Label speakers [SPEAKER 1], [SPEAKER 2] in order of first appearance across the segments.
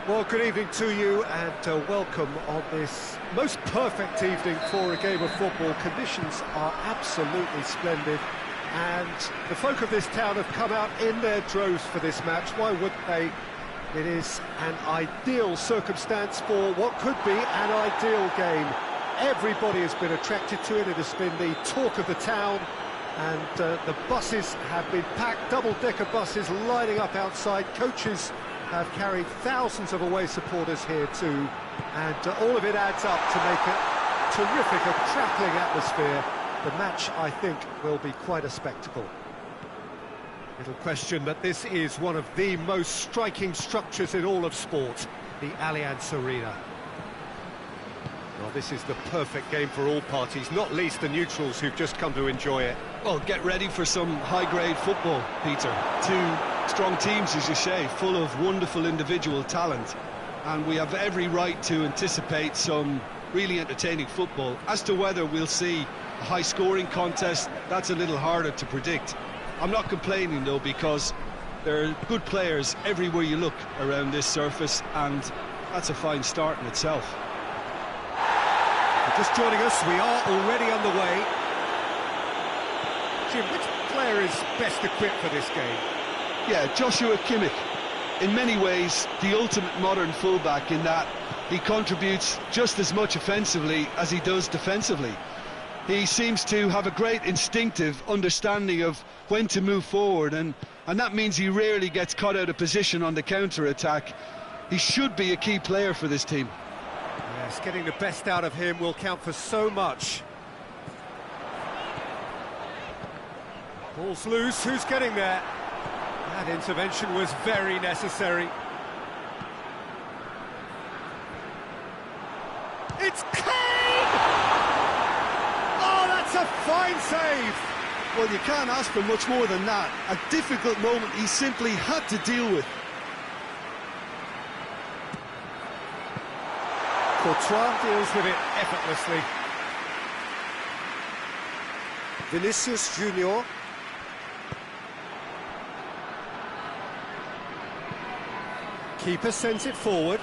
[SPEAKER 1] Well, good evening to you and welcome on this most perfect evening for a game of football. Conditions are absolutely splendid and the folk of this town have come out in their droves for this match. Why wouldn't they? It is an ideal circumstance for what could be an ideal game. Everybody has been attracted to it. It has been the talk of the town, and the buses have been packed, double-decker buses lining up outside. Coaches have carried thousands of away supporters here too, and all of it adds up to make a terrific, attracting atmosphere. the match, I think, will be quite a spectacle. Little question that this is one of the most striking structures in all of sport, the Allianz Arena. Well, this is the perfect game for all parties, not least the neutrals who've just come to enjoy it.
[SPEAKER 2] Well, get ready for some high-grade football, Peter. Two strong teams, as you say, full of wonderful individual talent. And we have every right to anticipate some really entertaining football. As to whether we'll see a high-scoring contest, that's a little harder to predict. I'm not complaining, though, because there are good players everywhere you look around this surface, and that's a fine start in itself.
[SPEAKER 1] Just joining us, we are already underway. Jim, which player is best equipped for this game?
[SPEAKER 2] Yeah, Joshua Kimmich. In many ways, the ultimate modern fullback in that he contributes just as much offensively as he does defensively. He seems to have a great instinctive understanding of when to move forward, and that means he rarely gets caught out of position on the counter-attack. He should be a key player for this team.
[SPEAKER 1] Yes, getting the best out of him will count for so much. Ball's loose, who's getting there? That intervention was very necessary. It's Kane! Oh, that's a fine save!
[SPEAKER 2] Well, you can't ask for much more than that. A difficult moment he simply had to deal with.
[SPEAKER 1] Courtois deals with it effortlessly. Vinicius Junior. Keeper sends it forward.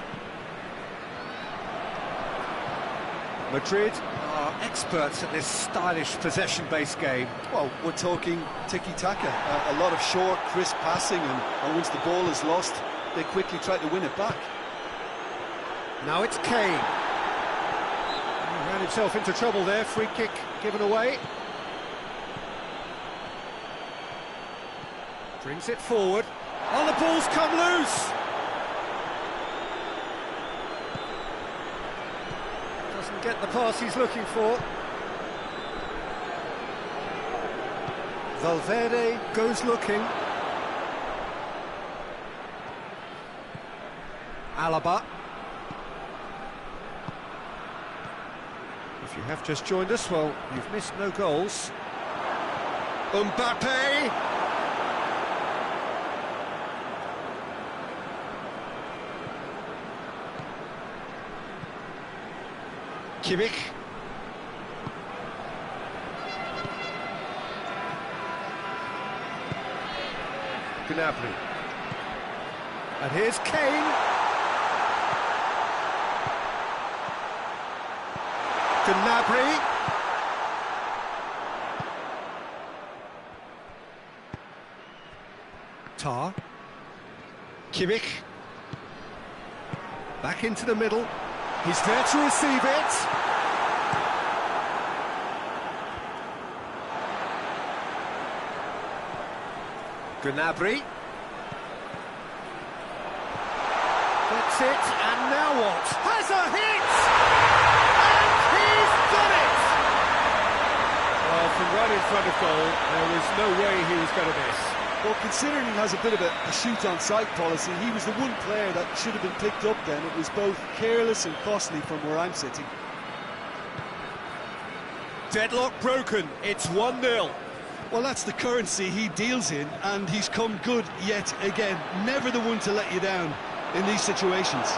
[SPEAKER 1] Madrid are experts at this stylish possession-based game.
[SPEAKER 2] Well, we're talking tiki-taka. A lot of short, crisp passing, and once the ball is lost, they quickly try to win it back.
[SPEAKER 1] Now it's Kane. He ran himself into trouble there. Free kick given away. Brings it forward. Oh, the ball's come loose. Doesn't get the pass he's looking for. Valverde goes looking. Alaba. If you have just joined us, well, you've missed no goals. Mbappe! Kimmich. Gnabry. And here's Kane. Gnabry. Tar. Kimmich. Back into the middle. He's there to receive it. Gnabry. Gets it, and now what? Has a hit! And he's done it! Well, from right in front of goal, there was no way he was going to miss.
[SPEAKER 2] Well, considering he has a bit of a shoot-on-sight policy, he was the one player that should have been picked up then. It was both careless and costly from where I'm sitting.
[SPEAKER 1] Deadlock broken, it's 1-0.
[SPEAKER 2] Well, that's the currency he deals in, and he's come good yet again. Never the one to let you down in these situations.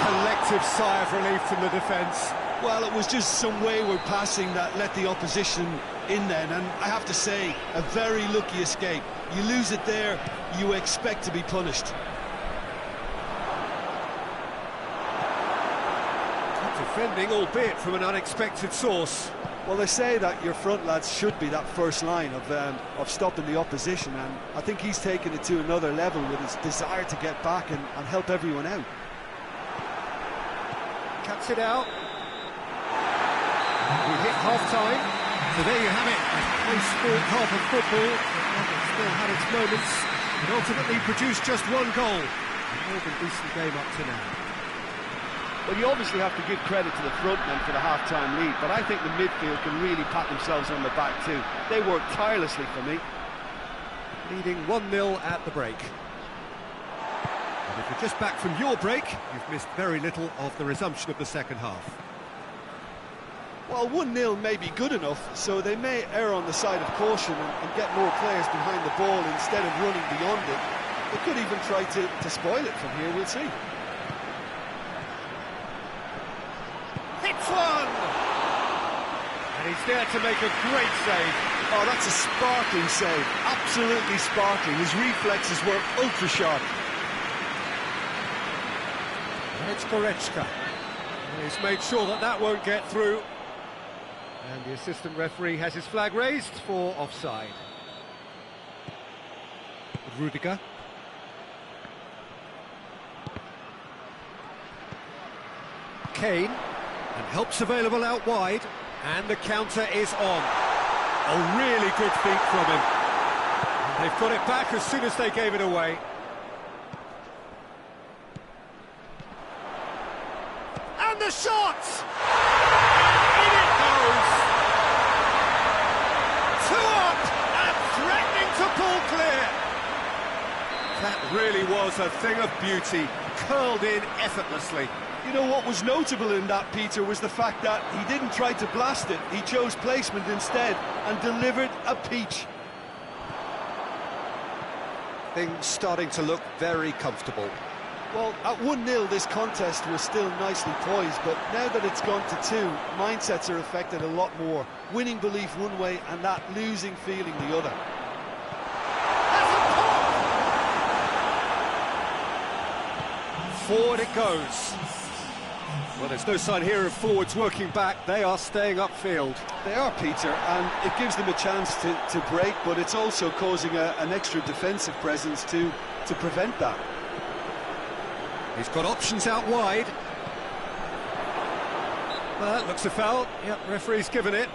[SPEAKER 1] Collective sigh of relief from the defence.
[SPEAKER 2] Well, it was just some wayward passing that let the opposition in then, and I have to say, a very lucky escape. You lose it there, you expect to be punished.
[SPEAKER 1] Good defending, albeit from an unexpected source.
[SPEAKER 2] Well, they say that your front lads should be that first line of stopping the opposition, and I think he's taken it to another level with his desire to get back and help everyone out.
[SPEAKER 1] Cuts it out. We hit half-time. So there you have it. A sport half of football. It still had its moments. It ultimately produced just one goal. A more than decent game up to now.
[SPEAKER 2] Well, you obviously have to give credit to the front men for the half-time lead, but I think the midfield can really pat themselves on the back too. They worked tirelessly for me.
[SPEAKER 1] Leading 1-0 at the break. And if you're just back from your break, you've missed very little of the resumption of the second half.
[SPEAKER 2] Well, 1-0 may be good enough, so they may err on the side of caution and get more players behind the ball instead of running beyond it. They could even try to spoil it from here, we'll see.
[SPEAKER 1] Hits one! And he's there to make a great save.
[SPEAKER 2] Oh, that's a sparkling save, absolutely sparkling. His reflexes were ultra-sharp.
[SPEAKER 1] It's Goretzka. He's made sure that that won't get through. And the assistant referee has his flag raised for offside. Rudiger. Kane. And help's available out wide. And the counter is on. A really good feat from him. And they've got it back as soon as they gave it away. And the shot! And in it goes! 2 up and threatening to pull clear. That really was a thing of beauty, curled in effortlessly.
[SPEAKER 2] You know what was notable in that, Peter, was the fact that he didn't try to blast it. He chose placement instead and delivered a peach.
[SPEAKER 1] Things starting to look very comfortable.
[SPEAKER 2] Well, at 1-0 this contest was still nicely poised, but now that it's gone to 2, mindsets are affected a lot more. Winning belief one way and that losing feeling the other.
[SPEAKER 1] Forward it goes. Well, there's no sign here of forwards working back. They are staying upfield.
[SPEAKER 2] They are, Peter, and it gives them a chance to break, but it's also causing an extra defensive presence to prevent that.
[SPEAKER 1] He's got options out wide. Well, that looks a foul. Yep, referee's given it.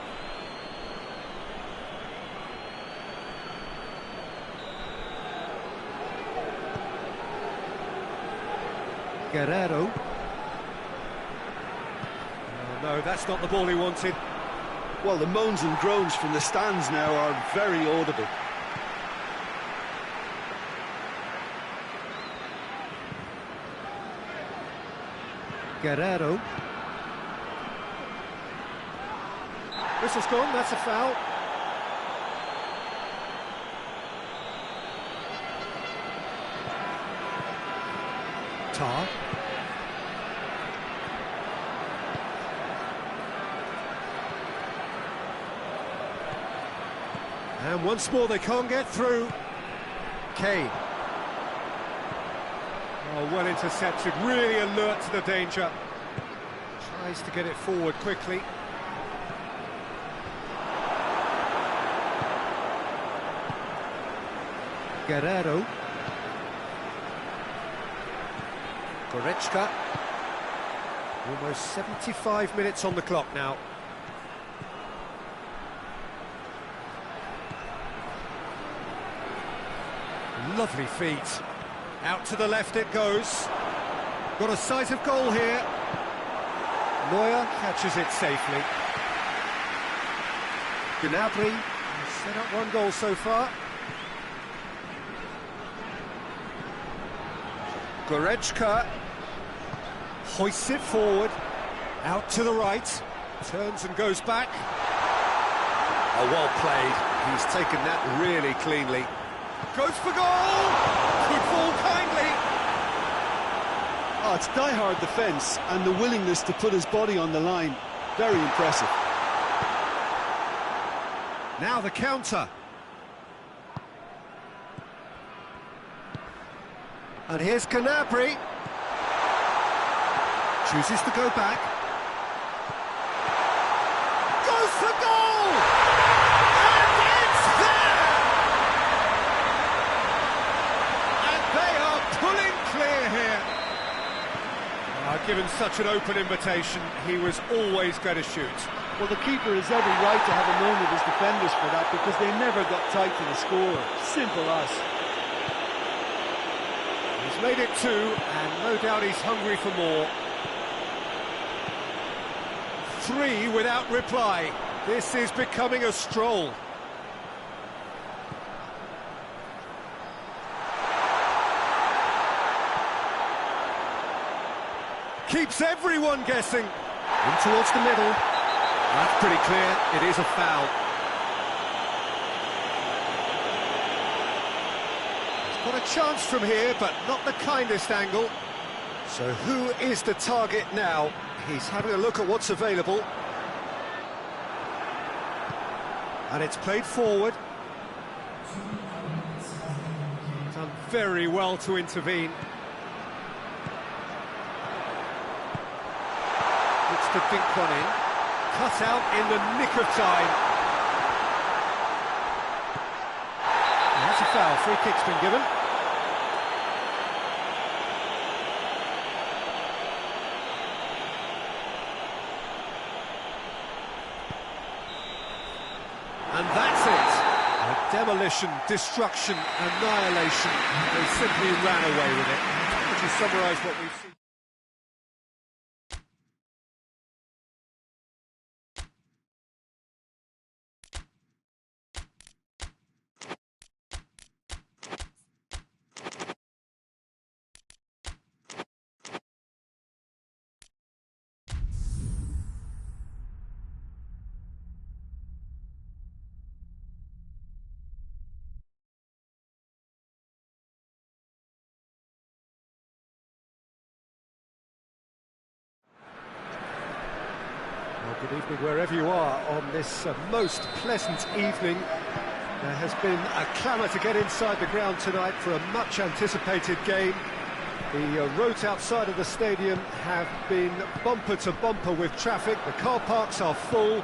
[SPEAKER 1] Guerrero. Oh, no, that's not the ball he wanted.
[SPEAKER 2] Well, the moans and groans from the stands now are very audible.
[SPEAKER 1] Guerrero. Whistle's gone, that's a foul. Tar. And once more they can't get through. Kane. Oh, well intercepted, really alert to the danger. Tries to get it forward quickly. Guerrero. Goretzka. Almost 75 minutes on the clock now. Lovely feet. Out to the left it goes. Got a sight of goal here. Neuer catches it safely. Gnabry has set up 1 goal so far. Goretzka hoists it forward. Out to the right. Turns and goes back. Oh, well played. He's taken that really cleanly. Goes for goal! Could fall kindly.
[SPEAKER 2] Oh, it's die-hard defence and the willingness to put his body on the line. Very impressive.
[SPEAKER 1] Now the counter. And here's Gnabry. Chooses to go back. Goes for goal! And it's there! And they are pulling clear here. Given such an open invitation, he was always going to shoot.
[SPEAKER 2] Well, the keeper has every right to have a moan with his defenders for that, because they never got tight to the score. Simple as.
[SPEAKER 1] He's made it 2, and no doubt he's hungry for more. 3 without reply. This is becoming a stroll. Keeps everyone guessing. In towards the middle. That's pretty clear. It is a foul. He's got a chance from here, but not the kindest angle. So who is the target now? He's having a look at what's available. And it's played forward. Done very well to intervene. Looks to dink one in. Cut out in the nick of time. And that's a foul. Free kick's been given. And that's it. A demolition, destruction, annihilation. They simply ran away with it. Would you summarise what we've seen? Good evening wherever you are on this most pleasant evening. There has been a clamour to get inside the ground tonight for a much anticipated game. The roads outside of the stadium have been bumper to bumper with traffic. The car parks are full.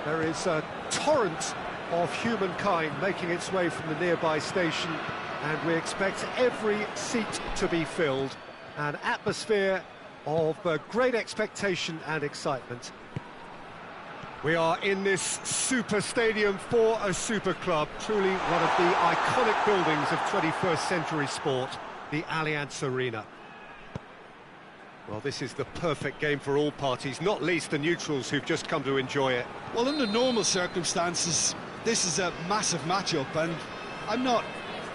[SPEAKER 1] There is a torrent of humankind making its way from the nearby station, and we expect every seat to be filled. An atmosphere of great expectation and excitement. We are in this super stadium for a super club, truly one of the iconic buildings of 21st century sport, the Allianz Arena. Well, this is the perfect game for all parties, not least the neutrals who've just come to enjoy it.
[SPEAKER 2] Well, under normal circumstances, this is a massive matchup, and I'm not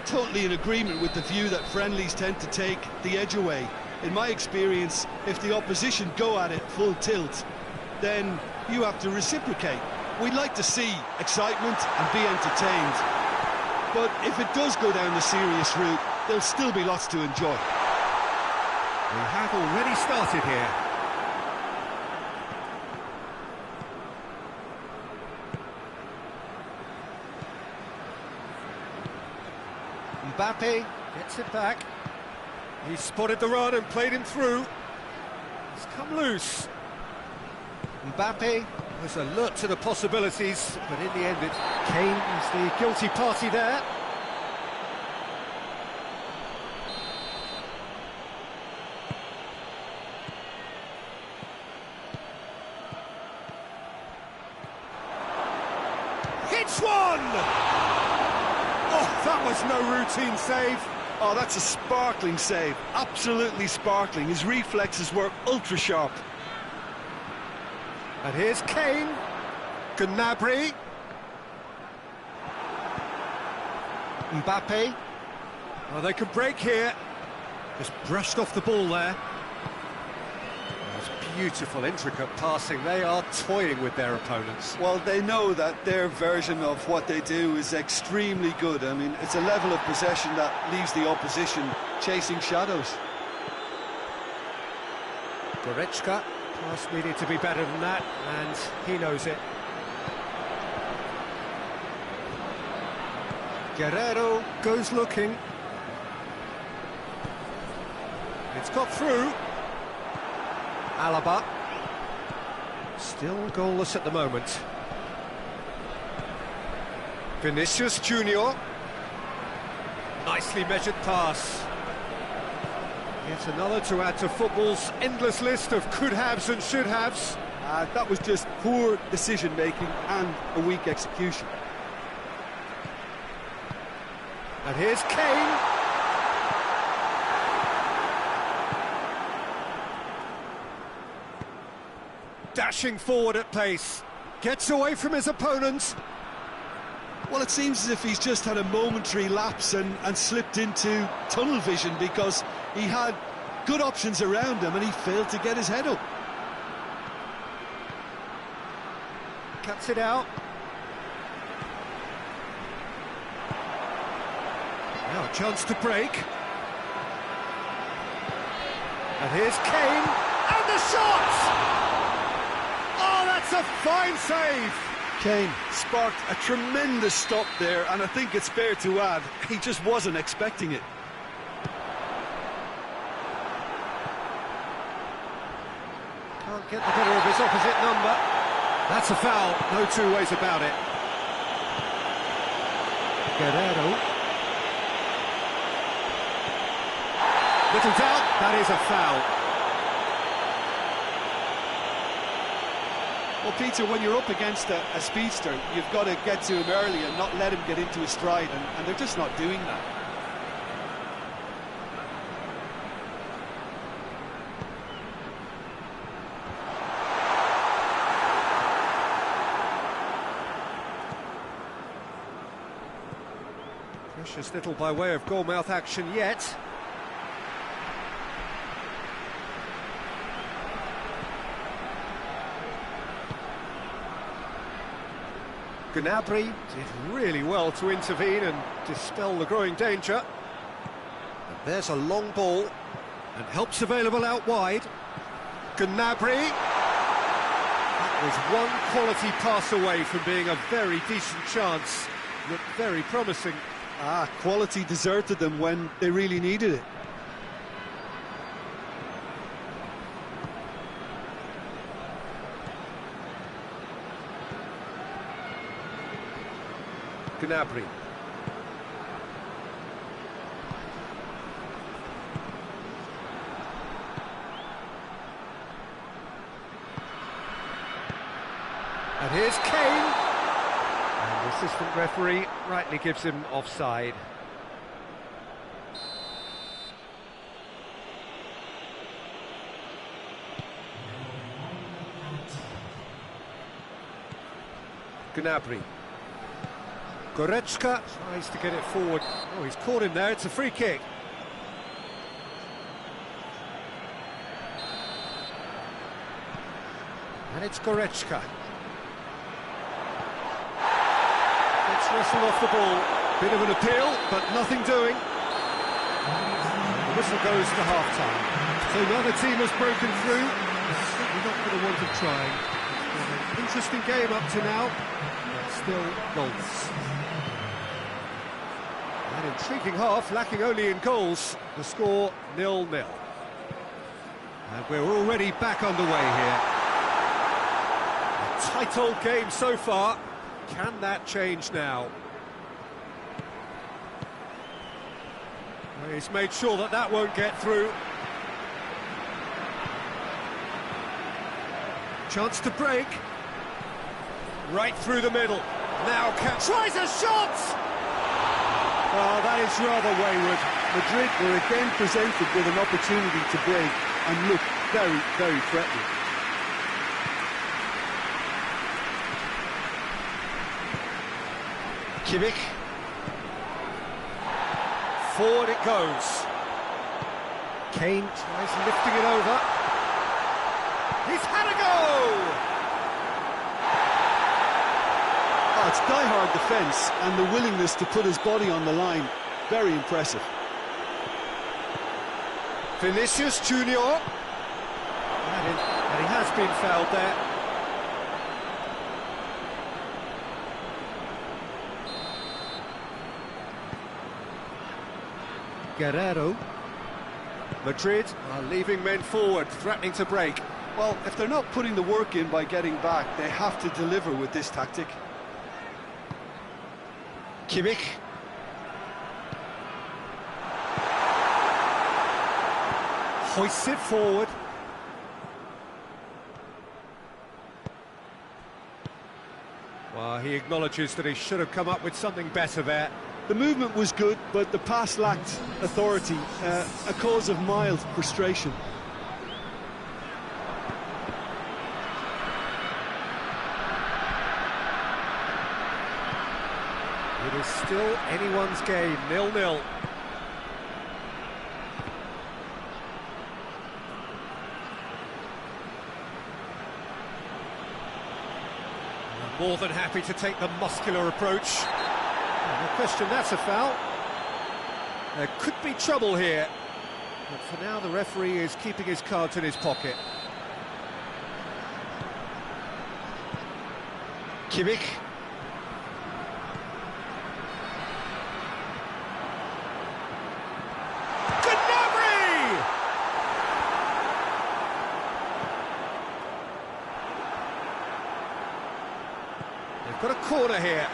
[SPEAKER 2] totally in agreement with the view that friendlies tend to take the edge away. In my experience, if the opposition go at it full tilt, then you have to reciprocate. We'd like to see excitement and be entertained, but if it does go down the serious route, there'll still be lots to enjoy.
[SPEAKER 1] We have already started here. Mbappe gets it back. He spotted the run and played him through. He's come loose. Mbappe was alert to the possibilities, but in the end it's Kane is the guilty party there. Hits one! Oh, that was no routine save.
[SPEAKER 2] Oh, that's a sparkling save, absolutely sparkling. His reflexes were ultra sharp.
[SPEAKER 1] And here's Kane, Gnabry, Mbappe. Oh, they could break here. Just brushed off the ball there. It's beautiful, intricate passing. They are toying with their opponents.
[SPEAKER 2] Well, they know that their version of what they do is extremely good. I mean, it's a level of possession that leaves the opposition chasing shadows.
[SPEAKER 1] Goretzka. Pass needed to be better than that, and he knows it. Guerrero goes looking. It's got through. Alaba. Still goalless at the moment. Vinicius Junior. Nicely measured pass. Yet another to add to football's endless list of could-haves and should-haves.
[SPEAKER 2] That was just poor decision-making and a weak execution.
[SPEAKER 1] And here's Kane. dashing forward at pace. Gets away from his opponents.
[SPEAKER 2] Well, it seems as if he's just had a momentary lapse and slipped into tunnel vision, because he had good options around him and he failed to get his head up.
[SPEAKER 1] Cuts it out. Now a chance to break. And here's Kane, and the shot! Oh, that's a fine save!
[SPEAKER 2] Kane sparked a tremendous stop there, and I think it's fair to add, he just wasn't expecting it.
[SPEAKER 1] Can't get the better of his opposite number. That's a foul, no two ways about it. Guerrero. Little doubt, that is a foul.
[SPEAKER 2] Well, Peter, when you're up against a speedster, you've got to get to him early and not let him get into his stride, and they're just not doing that.
[SPEAKER 1] Precious little by way of goalmouth action yet. Gnabry did really well to intervene and dispel the growing danger. And there's a long ball, and help's available out wide. Gnabry. That was one quality pass away from being a very decent chance. Looked very promising.
[SPEAKER 2] Quality deserted them when they really needed it.
[SPEAKER 1] Gnabry. And here's Kane. And the assistant referee rightly gives him offside. Gnabry. Goretzka tries to get it forward. Oh, he's caught him there. It's a free kick. And it's Goretzka. Let's wrestle off the ball. Bit of an appeal, but nothing doing. The whistle goes to half-time. So another team has broken through. We're not going to want to try. It's been an interesting game up to now, but still goals. An intriguing half, lacking only in goals. The score 0-0. And we're already back underway here. A tight old game so far. Can that change now? Well, he's made sure that that won't get through. Chance to break. Right through the middle. Now tries a shot! Oh, that is rather wayward.
[SPEAKER 2] Madrid were again presented with an opportunity to break and look very, very threatening.
[SPEAKER 1] Kimmich. Forward it goes. Kane tries lifting it over. He's had a go!
[SPEAKER 2] It's die-hard defence and the willingness to put his body on the line. Very impressive.
[SPEAKER 1] Vinicius Junior. And he has been fouled there. Guerrero. Madrid are leaving men forward, threatening to break.
[SPEAKER 2] Well, if they're not putting the work in by getting back, they have to deliver with this tactic.
[SPEAKER 1] Kimmich. Hoists it forward. Well, he acknowledges that he should have come up with something better there.
[SPEAKER 2] The movement was good, but the pass lacked authority, a cause of mild frustration.
[SPEAKER 1] Still anyone's game, 0-0. More than happy to take the muscular approach. No question, that's a foul. There could be trouble here. But for now, the referee is keeping his cards in his pocket. Kimmich. They've got a corner here.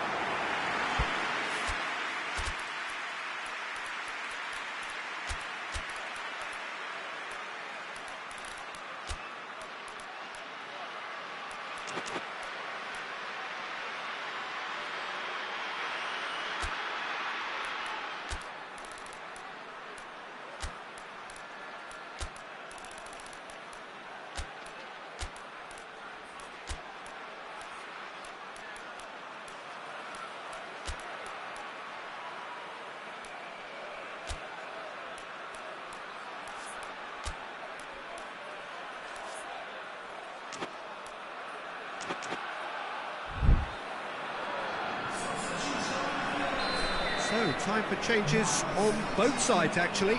[SPEAKER 1] So, time for changes on both sides, actually.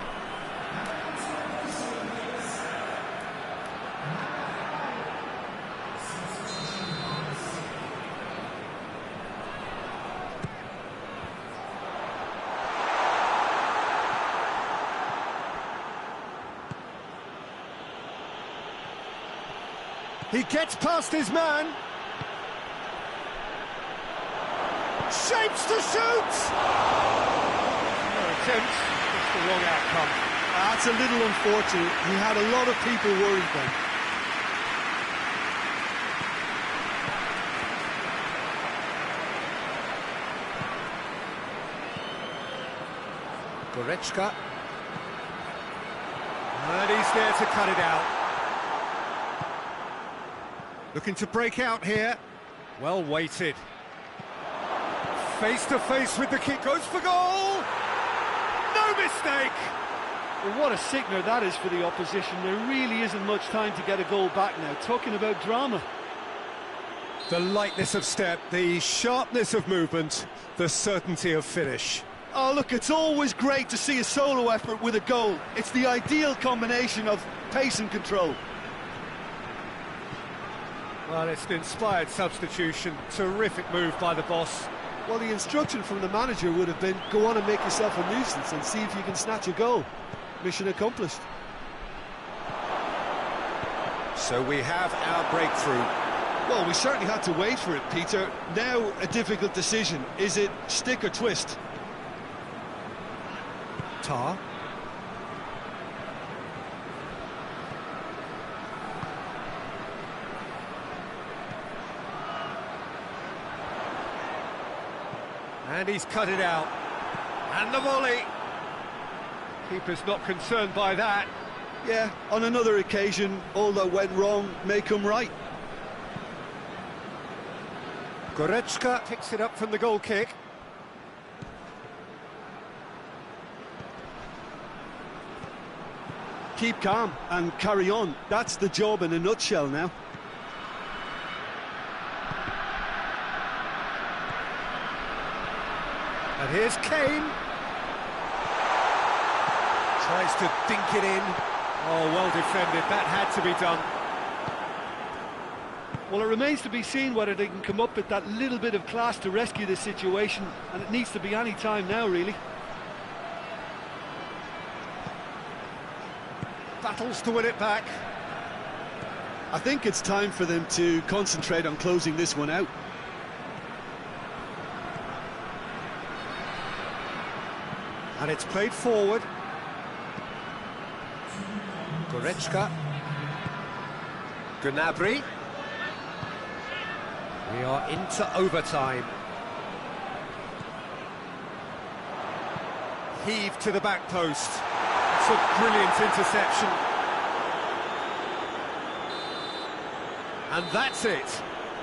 [SPEAKER 1] He gets past his man. Shapes to shoot! No attempt, just the wrong outcome.
[SPEAKER 2] That's a little unfortunate. He had a lot of people worried then.
[SPEAKER 1] Goretzka. And he's there to cut it out. Looking to break out here. Well weighted. Face to face with the kick, goes for goal! No mistake!
[SPEAKER 3] Well, what a sickener that is for the opposition. There really isn't much time to get a goal back now. Talking about drama.
[SPEAKER 1] The lightness of step, the sharpness of movement, the certainty of finish.
[SPEAKER 2] Oh, look, it's always great to see a solo effort with a goal. It's the ideal combination of pace and control.
[SPEAKER 1] Well, it's an inspired substitution. Terrific move by the boss.
[SPEAKER 2] Well, the instruction from the manager would have been, go on and make yourself a nuisance and see if you can snatch a goal. Mission accomplished.
[SPEAKER 1] So we have our breakthrough.
[SPEAKER 2] Well, we certainly had to wait for it, Peter. Now a difficult decision. Is it stick or twist?
[SPEAKER 1] Tar. And he's cut it out. And the volley. Keeper's not concerned by that.
[SPEAKER 2] Yeah, on another occasion, all that went wrong may come right.
[SPEAKER 1] Goretzka picks it up from the goal kick.
[SPEAKER 2] Keep calm and carry on. That's the job in a nutshell now.
[SPEAKER 1] And here's Kane. Tries to dink it in. Oh, well defended. That had to be done.
[SPEAKER 3] Well, it remains to be seen whether they can come up with that little bit of class to rescue this situation, and it needs to be any time now, really.
[SPEAKER 1] Battles to win it back.
[SPEAKER 2] I think it's time for them to concentrate on closing this one out.
[SPEAKER 1] And it's played forward. Goretzka. Gnabry. We are into overtime. Heave to the back post. It's a brilliant interception. And that's it.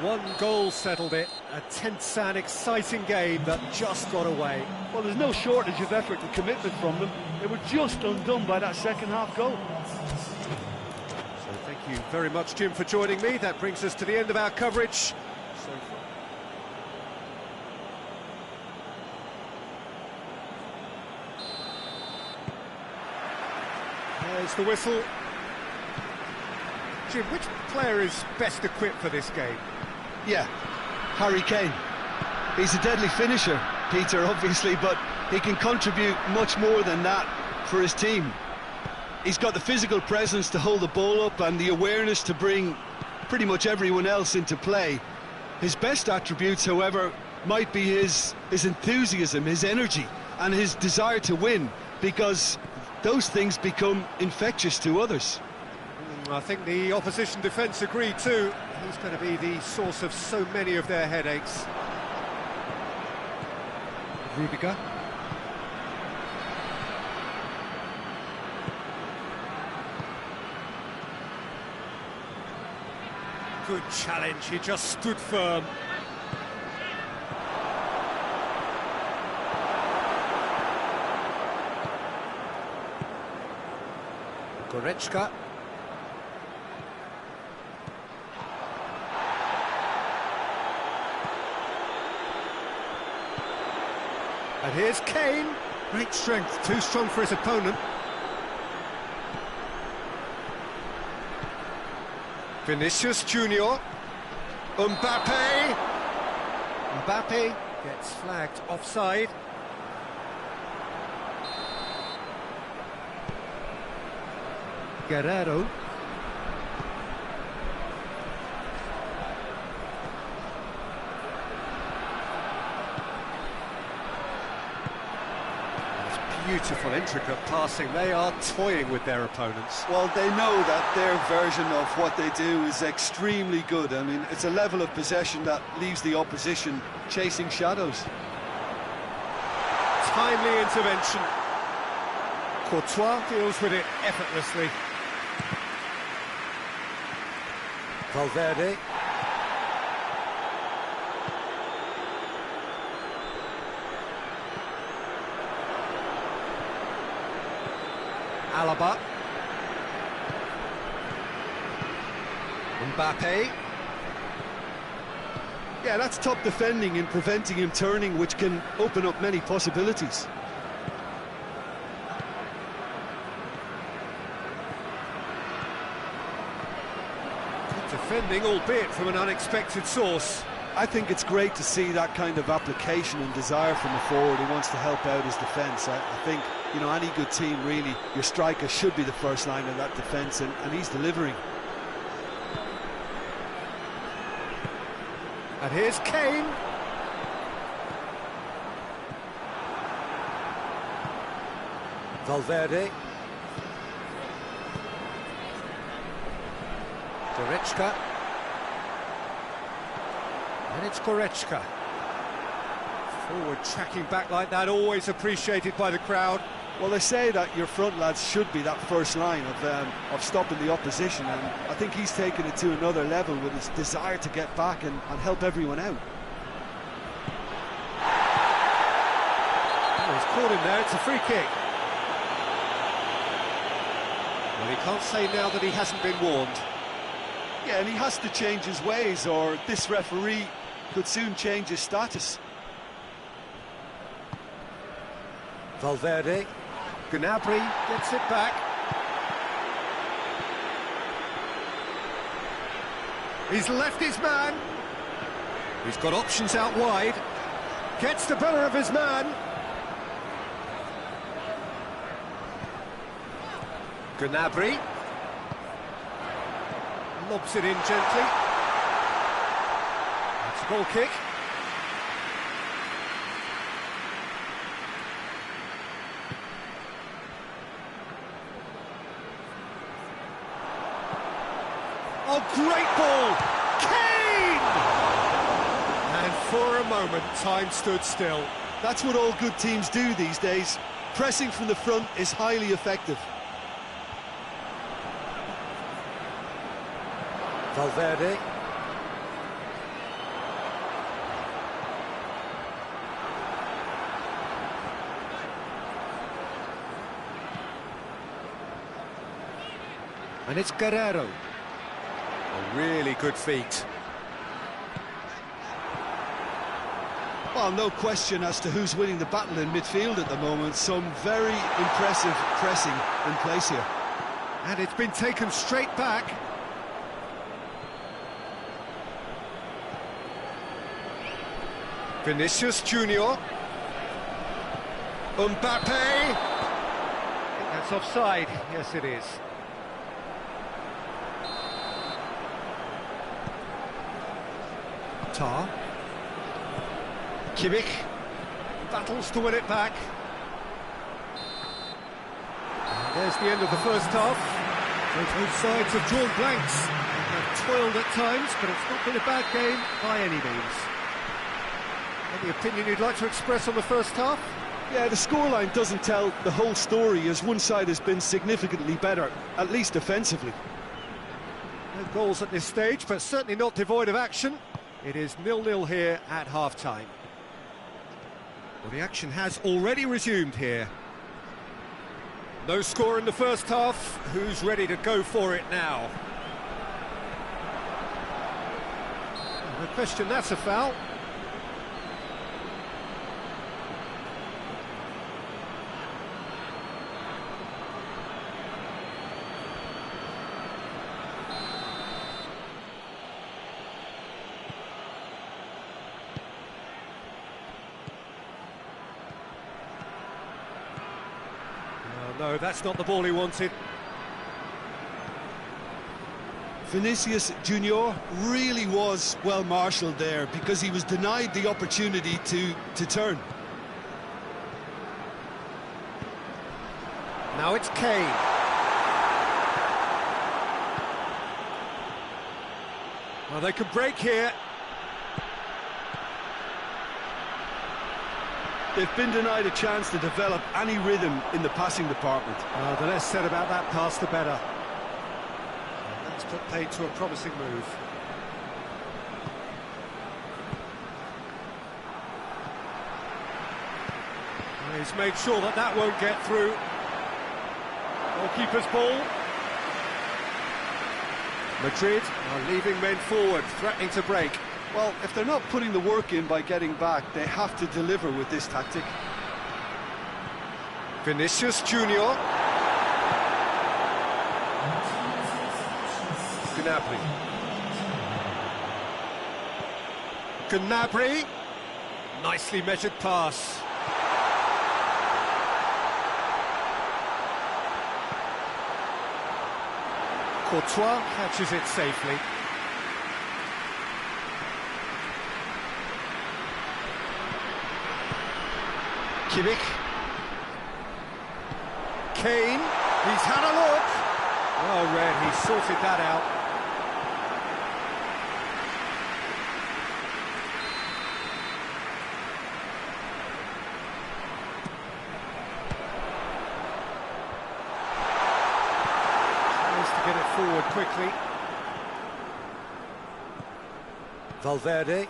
[SPEAKER 1] One goal settled it. A tense and exciting game that just got away.
[SPEAKER 3] Well, there's no shortage of effort and commitment from them. They were just undone by that second-half goal.
[SPEAKER 1] So thank you very much, Jim, for joining me. That brings us to the end of our coverage. There's the whistle. Jim, which player is best equipped for this game?
[SPEAKER 2] Yeah, Harry Kane. He's a deadly finisher, Peter, obviously, but he can contribute much more than that for his team. He's got the physical presence to hold the ball up and the awareness to bring pretty much everyone else into play. His best attributes, however, might be his enthusiasm, his energy, and his desire to win, because those things become infectious to others.
[SPEAKER 1] I think the opposition defence agree too. He's going to be the source of so many of their headaches. Rudiger. Good challenge, he just stood firm. Goretzka. And here's Kane. Great strength, too strong for his opponent. Vinicius Junior. Mbappe. Mbappe gets flagged offside. Guerrero. Beautiful, intricate passing. They are toying with their opponents.
[SPEAKER 2] Well, they know that their version of what they do is extremely good. I mean, it's a level of possession that leaves the opposition chasing shadows.
[SPEAKER 1] Timely intervention. Courtois deals with it effortlessly. Valverde. Alaba. Mbappe.
[SPEAKER 2] Yeah, that's top defending and preventing him turning, which can open up many possibilities.
[SPEAKER 1] Good defending, albeit from an unexpected source.
[SPEAKER 2] I think it's great to see that kind of application and desire from a forward who wants to help out his defence. I think, you know, any good team, really, your striker should be the first line of that defence, and he's delivering.
[SPEAKER 1] And here's Kane. Valverde. Goretzka. And it's Goretzka. Forward tracking back like that, always appreciated by the crowd.
[SPEAKER 2] Well, they say that your front lads should be that first line of stopping the opposition, and I think he's taken it to another level with his desire to get back and help everyone out.
[SPEAKER 1] Oh, he's caught him there, it's a free kick. Well, he can't say now that he hasn't been warned.
[SPEAKER 2] Yeah, and he has to change his ways, or this referee could soon change his status.
[SPEAKER 1] Valverde. Gnabry gets it back. He's left his man. He's got options out wide. Gets the better of his man. Gnabry. Lobs it in gently. It's a goal kick. Oh, great ball! Kane! And for a moment, time stood still.
[SPEAKER 2] That's what all good teams do these days. Pressing from the front is highly effective.
[SPEAKER 1] Valverde. And it's Guerrero. A really good feat.
[SPEAKER 2] Well, no question as to who's winning the battle in midfield at the moment. Some very impressive pressing in place here.
[SPEAKER 1] And it's been taken straight back. Vinicius Junior. Mbappe. I think that's offside. Yes, it is. Tar. Kimmich battles to win it back. And there's the end of the first half. Both sides have drawn blanks and have toiled at times, but it's not been a bad game by any means. Any opinion you'd like to express on the first half?
[SPEAKER 2] Yeah, the scoreline doesn't tell the whole story, as one side has been significantly better, at least offensively.
[SPEAKER 1] No goals at this stage, but certainly not devoid of action. It is 0-0 here at half-time. Well, the action has already resumed here. No score in the first half. Who's ready to go for it now? No question, that's a foul. No, that's not the ball he wanted.
[SPEAKER 2] Vinicius Junior really was well marshalled there because he was denied the opportunity to turn.
[SPEAKER 1] Now it's Kane. Well, they can break here.
[SPEAKER 2] They've been denied a chance to develop any rhythm in the passing department.
[SPEAKER 1] The less said about that pass, the better. And that's put paid to a promising move. And he's made sure that that won't get through. Goalkeeper's ball. Madrid are leaving men forward, threatening to break.
[SPEAKER 2] Well, if they're not putting the work in by getting back, they have to deliver with this tactic.
[SPEAKER 1] Vinicius Junior. Gnabry. Gnabry. Nicely measured pass. Courtois catches it safely. Kimmich. Kane, he's had a look. Well read, he sorted that out. Tries to get it forward quickly. Valverde.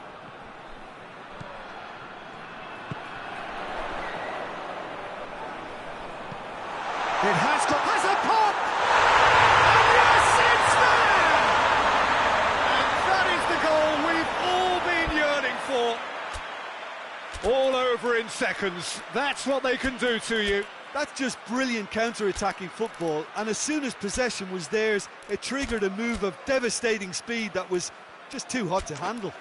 [SPEAKER 1] It has a pop! And yes, it's there! And that is the goal we've all been yearning for. All over in seconds. That's what they can do to you.
[SPEAKER 2] That's just brilliant counter-attacking football, and as soon as possession was theirs, it triggered a move of devastating speed that was just too hot to handle.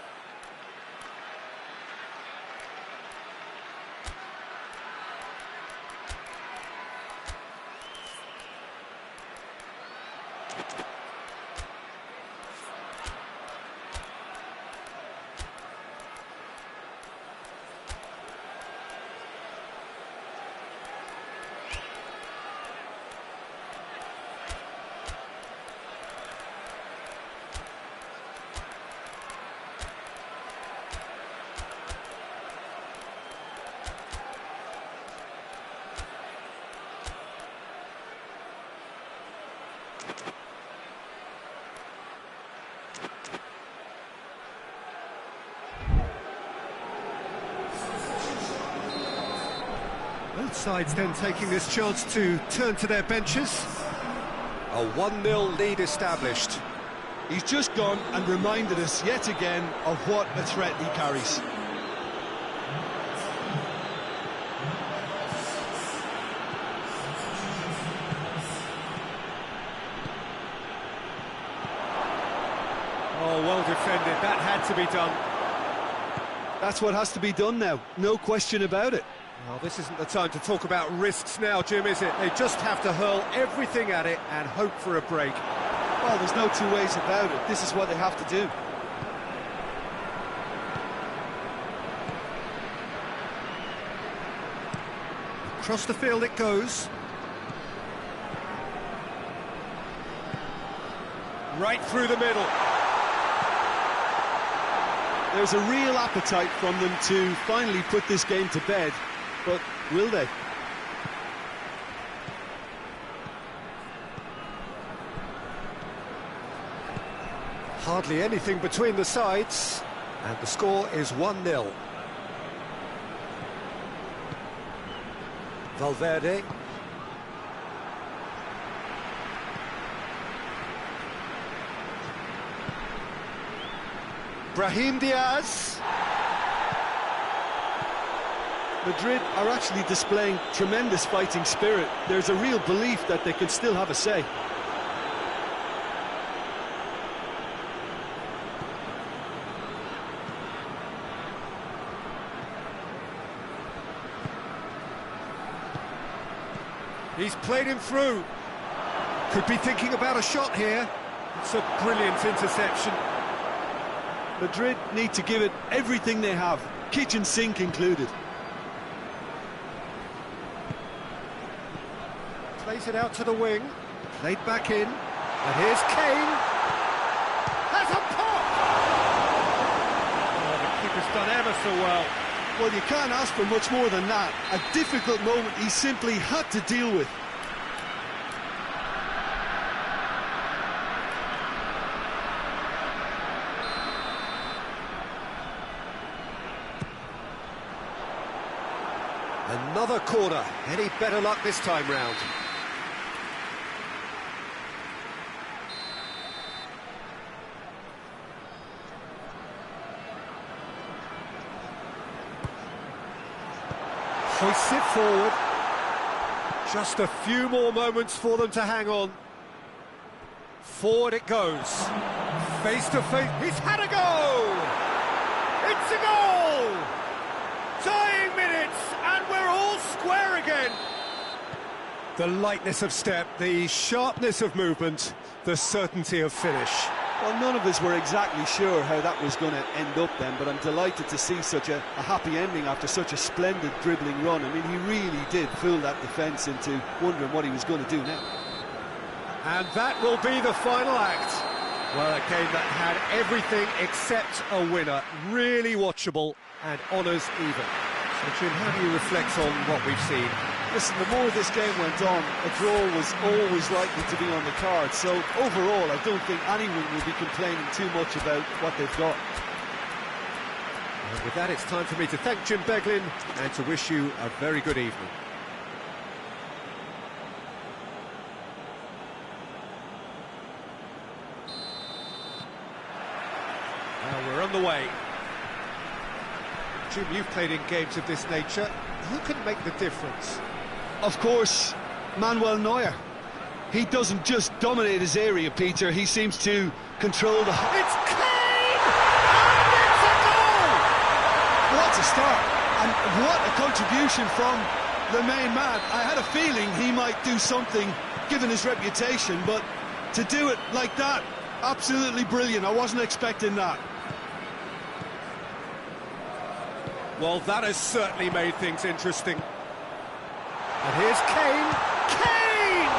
[SPEAKER 2] Both sides then taking this chance to turn to their benches.
[SPEAKER 1] A 1-0 lead established.
[SPEAKER 2] He's just gone and reminded us yet again of what a threat he carries.
[SPEAKER 1] Oh, well defended. That had to be done.
[SPEAKER 2] That's what has to be done now, no question about it.
[SPEAKER 1] Well, this isn't the time to talk about risks now, Jim, is it? They just have to hurl everything at it and hope for a break.
[SPEAKER 2] Well, there's no two ways about it. This is what they have to do.
[SPEAKER 1] Across the field it goes. Right through the middle.
[SPEAKER 2] There's a real appetite from them to finally put this game to bed, but will they?
[SPEAKER 1] Hardly anything between the sides, and the score is 1-0. Valverde. Brahim Diaz.
[SPEAKER 2] Madrid are actually displaying tremendous fighting spirit. There's a real belief that they can still have a say.
[SPEAKER 1] He's played him through. Could be thinking about a shot here. It's a brilliant interception.
[SPEAKER 2] Madrid need to give it everything they have, kitchen sink included.
[SPEAKER 1] Plays it out to the wing. Played back in. And here's Kane. Has a pop! Oh, the keeper's done ever so well.
[SPEAKER 2] Well, you can't ask for much more than that. A difficult moment he simply had to deal with.
[SPEAKER 1] Another corner. Any better luck this time round? Hoists it forward. Just a few more moments for them to hang on. Forward it goes. Face to face. He's had a goal! It's a goal! Dying minutes, and we're all square again. The lightness of step, the sharpness of movement, the certainty of finish.
[SPEAKER 2] Well, none of us were exactly sure how that was going to end up then, but I'm delighted to see such a happy ending after such a splendid dribbling run. I mean, he really did fool that defence into wondering what he was going to do now.
[SPEAKER 1] And that will be the final act. Well, a game that had everything except a winner. Really watchable and honours even. So, Jim, how do you reflect on what we've seen?
[SPEAKER 2] Listen, the more this game went on, a draw was always likely to be on the card. So, overall, I don't think anyone will be complaining too much about what they've got.
[SPEAKER 1] And with that, it's time for me to thank Jim Beglin and to wish you a very good evening. Well, we're on the way. Jim, you've played in games of this nature. Who can make the difference?
[SPEAKER 2] Of course, Manuel Neuer. He doesn't just dominate his area, Peter. He seems to control the...
[SPEAKER 1] It's Kane! And it's a goal!
[SPEAKER 2] What a start! And what a contribution from the main man. I had a feeling he might do something, given his reputation, but to do it like that, absolutely brilliant. I wasn't expecting that.
[SPEAKER 1] Well, that has certainly made things interesting. And here's Kane. Kane!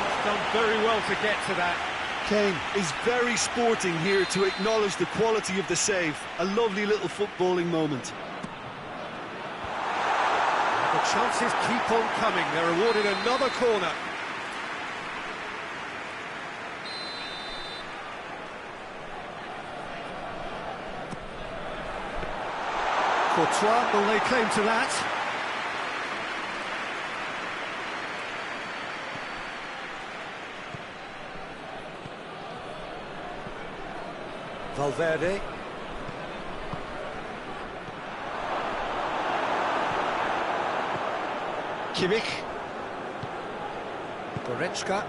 [SPEAKER 1] He's done very well to get to that.
[SPEAKER 2] Kane is very sporting here to acknowledge the quality of the save. A lovely little footballing moment.
[SPEAKER 1] The chances keep on coming. They're awarded another corner. Courtois will lay claim to that. Valverde. Kimmich. Goretzka.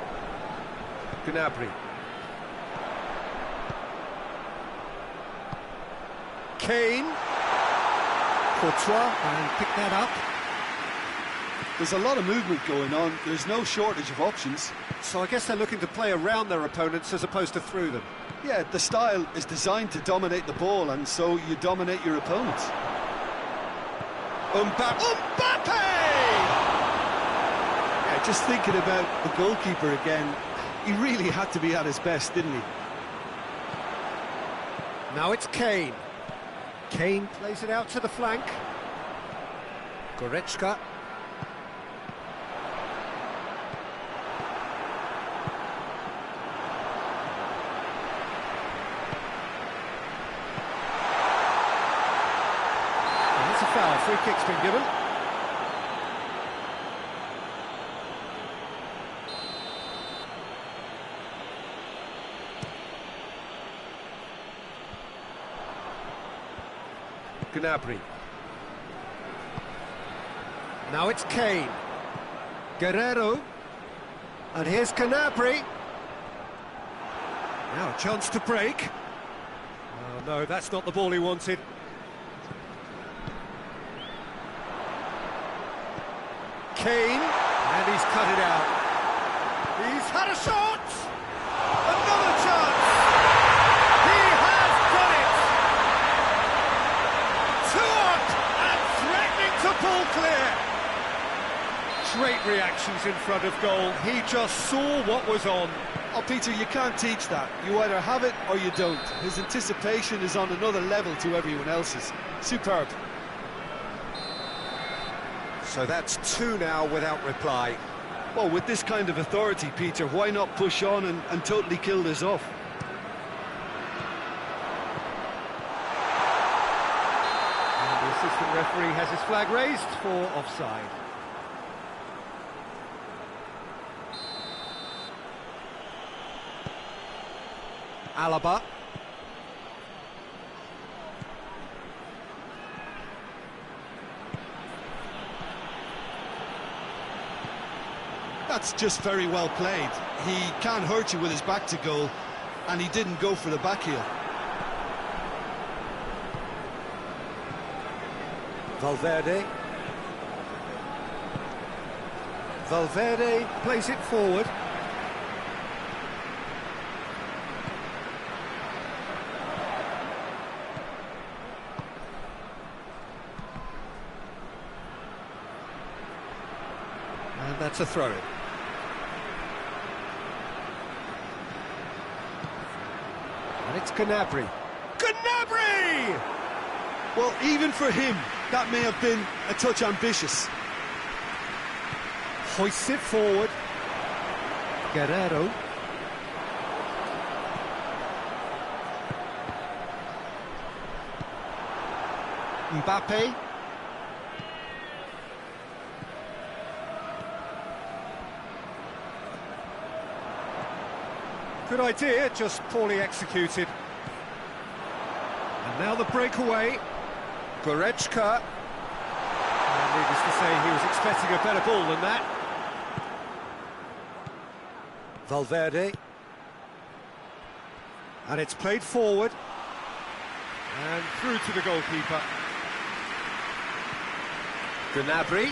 [SPEAKER 1] Gnabry. Kane. Courtois, and pick that up.
[SPEAKER 2] There's a lot of movement going on. There's no shortage of options.
[SPEAKER 1] So I guess they're looking to play around their opponents as opposed to through them.
[SPEAKER 2] Yeah, the style is designed to dominate the ball, and so you dominate your opponents.
[SPEAKER 1] Mbappe!
[SPEAKER 2] Yeah, just thinking about the goalkeeper again, he really had to be at his best, didn't he?
[SPEAKER 1] Now it's Kane. Kane plays it out to the flank. Goretzka. That's a foul. Free kick's been given. Gnabry. Now it's Kane. Guerrero. And here's Gnabry. Now a chance to break. Oh no, that's not the ball he wanted. Kane. And he's cut it out. He's had a shot! Another chance! He has done it! 2 up and threatening to pull clear. Great reactions in front of goal. He just saw what was on.
[SPEAKER 2] Oh, Peter, you can't teach that. You either have it or you don't. His anticipation is on another level to everyone else's. Superb.
[SPEAKER 1] So that's 2 now without reply.
[SPEAKER 2] Well, with this kind of authority, Peter, why not push on and totally kill this off?
[SPEAKER 1] And the assistant referee has his flag raised for offside. Alaba.
[SPEAKER 2] That's just very well played. He can't hurt you with his back to goal, and he didn't go for the back heel.
[SPEAKER 1] Valverde. Valverde plays it forward. And that's a throw-in. And it's Gnabry. Gnabry!
[SPEAKER 2] Well, even for him, that may have been a touch ambitious.
[SPEAKER 1] Hoists it forward. Guerrero. Mbappe. Good idea, just poorly executed. And now the breakaway. Goretzka. And needless to say, he was expecting a better ball than that. Valverde. And it's played forward. And through to the goalkeeper. Gnabry.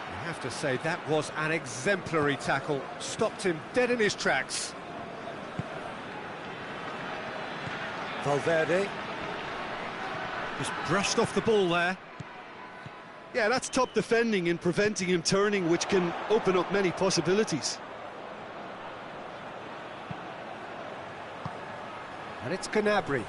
[SPEAKER 1] I have to say, that was an exemplary tackle. Stopped him dead in his tracks. Valverde. Just brushed off the ball there.
[SPEAKER 2] Yeah, that's top defending and preventing him turning, which can open up many possibilities.
[SPEAKER 1] And it's Gnabry.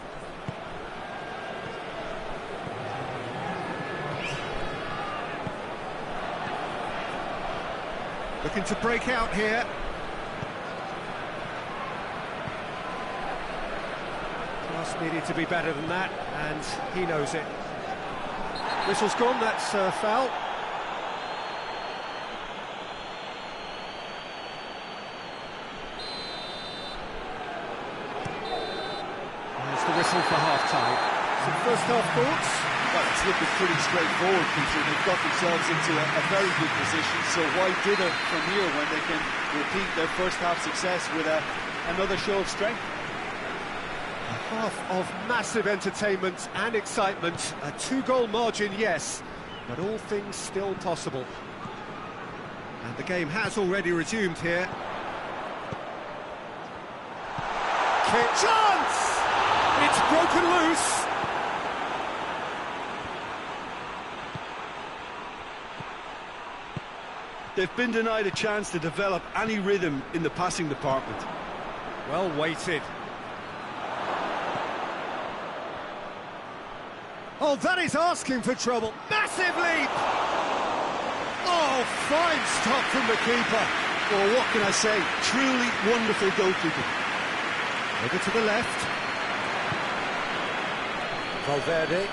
[SPEAKER 1] Looking to break out here. Just needed to be better than that, and he knows it. Whistle's gone, that's foul. first half thoughts?
[SPEAKER 2] Well, it's looking pretty straightforward, Peter. They've got themselves into a very good position, so why dither from here when they can repeat their first half success with another show of strength?
[SPEAKER 1] A half of massive entertainment and excitement. A 2-goal margin, yes, but all things still possible. And the game has already resumed here. Chance! It's broken loose.
[SPEAKER 2] They've been denied a chance to develop any rhythm in the passing department.
[SPEAKER 1] Well weighted. Oh, that is asking for trouble. Massive leap! Oh, fine stop from the keeper.
[SPEAKER 2] Well, what can I say? Truly wonderful goalkeeping.
[SPEAKER 1] Over to the left. Valverde.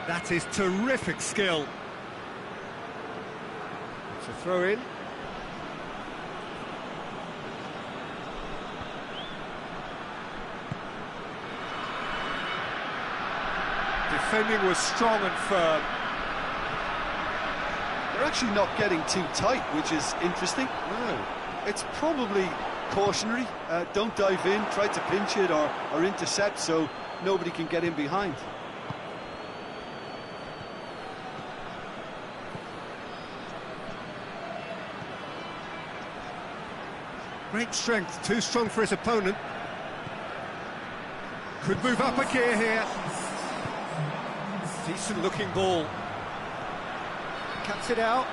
[SPEAKER 1] That is terrific skill. It's a throw in. Defending was strong and firm.
[SPEAKER 2] They're actually not getting too tight, which is interesting.
[SPEAKER 1] No.
[SPEAKER 2] It's probably cautionary. Don't dive in, try to pinch it or intercept so nobody can get in behind.
[SPEAKER 1] Great strength, too strong for his opponent. Could move up a gear here. Decent looking ball. Cuts it out.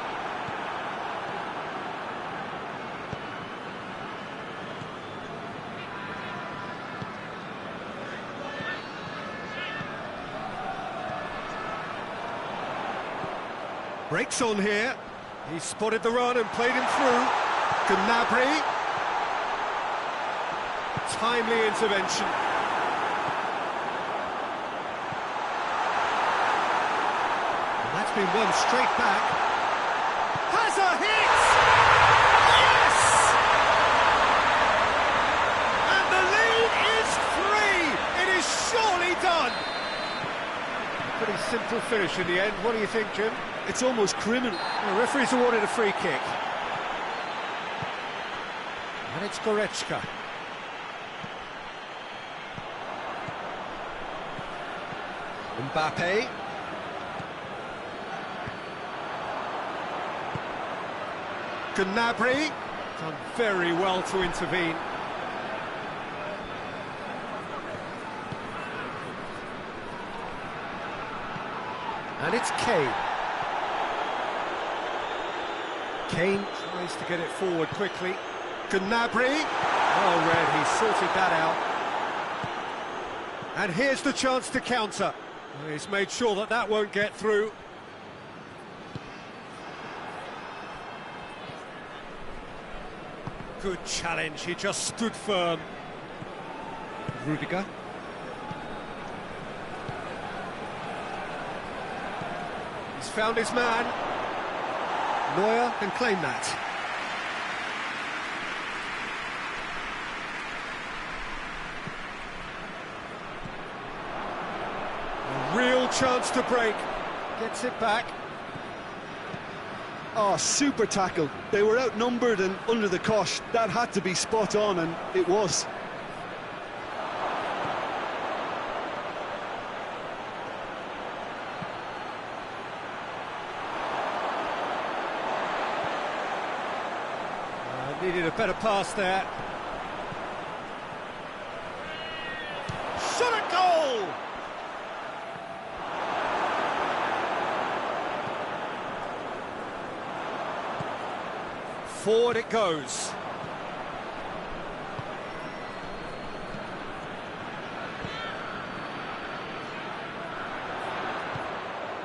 [SPEAKER 1] Breaks on here. He spotted the run and played him through. Gnabry. Timely intervention. And that's been won straight back. Has a hit! Yes! And the lead is 3! It is surely done! Pretty simple finish in the end. What do you think, Jim?
[SPEAKER 2] It's almost criminal.
[SPEAKER 1] The referee's awarded a free kick. And it's Goretzka. Mbappe. Gnabry. Done very well to intervene. And it's Kane. Kane tries to get it forward quickly. Gnabry. Well read, he sorted that out. And here's the chance to counter. He's made sure that that won't get through. Good challenge, he just stood firm. Rudiger. He's found his man. Neuer can claim that. A real chance to break. Gets it back.
[SPEAKER 2] Oh, super tackle. They were outnumbered and under the cosh. That had to be spot on, and it was.
[SPEAKER 1] Needed a better pass there. Shot a goal! Forward it goes.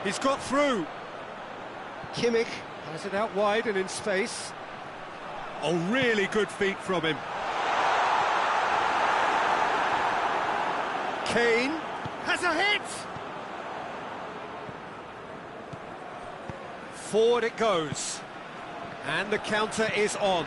[SPEAKER 1] He's got through. Kimmich has it out wide and in space. Oh, really good feet from him. Kane has a hit! Forward it goes. And the counter is on.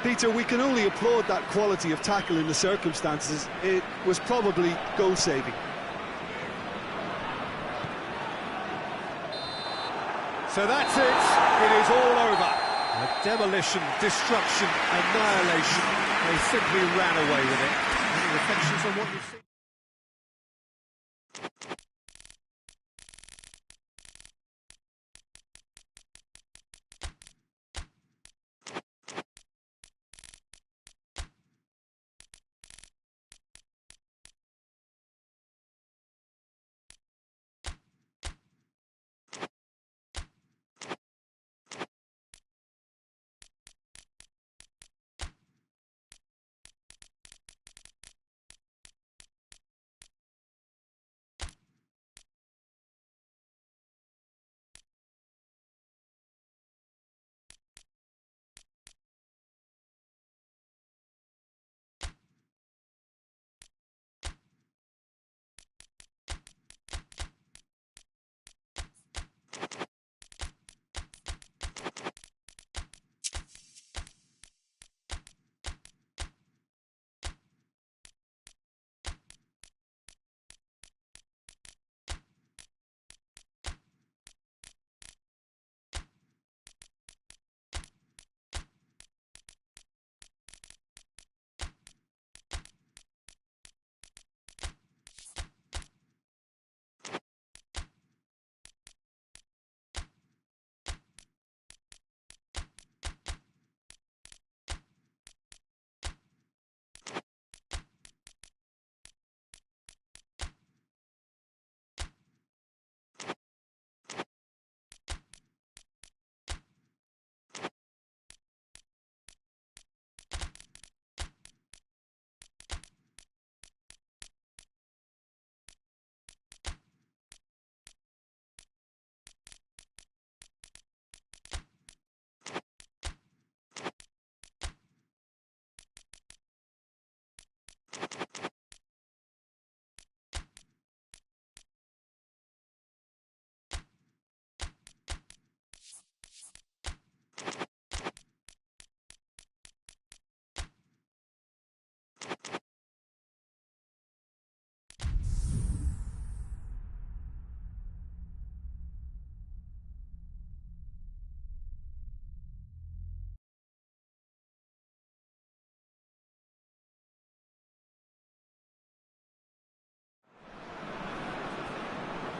[SPEAKER 2] Peter, we can only applaud that quality of tackle in the circumstances. It was probably goal-saving.
[SPEAKER 1] So that's it. It is all over. A demolition, destruction, annihilation. They simply ran away with it. Any reflections on what you've seen?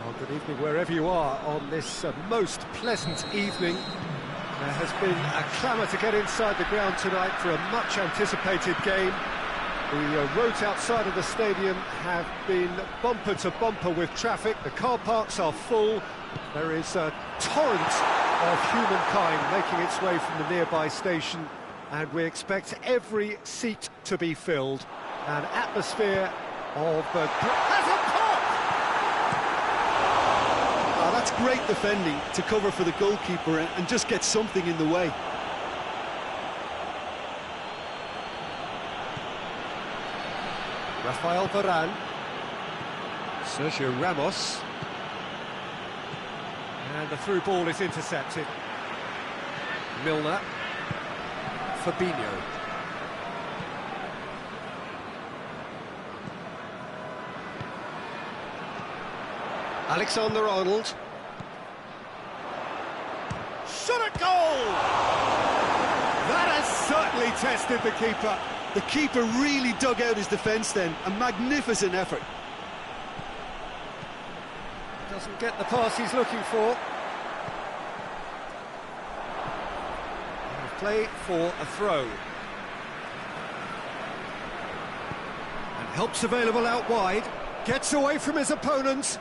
[SPEAKER 1] Well, good evening wherever you are on this most pleasant evening. There has been a clamour to get inside the ground tonight for a much-anticipated game. The roads outside of the stadium have been bumper to bumper with traffic. The car parks are full. There is a torrent of humankind making its way from the nearby station, and we expect every seat to be filled. An atmosphere of has a pop!
[SPEAKER 2] That's great defending to cover for the goalkeeper and just get something in the way.
[SPEAKER 1] Rafael Varane, Sergio Ramos, and the through ball is intercepted. Milner, Fabinho. Alexander-Arnold. Shot at goal! That has certainly tested the keeper.
[SPEAKER 2] The keeper really dug out his defence then. A magnificent effort.
[SPEAKER 1] Doesn't get the pass he's looking for. Play for a throw. And help's available out wide. Gets away from his opponents.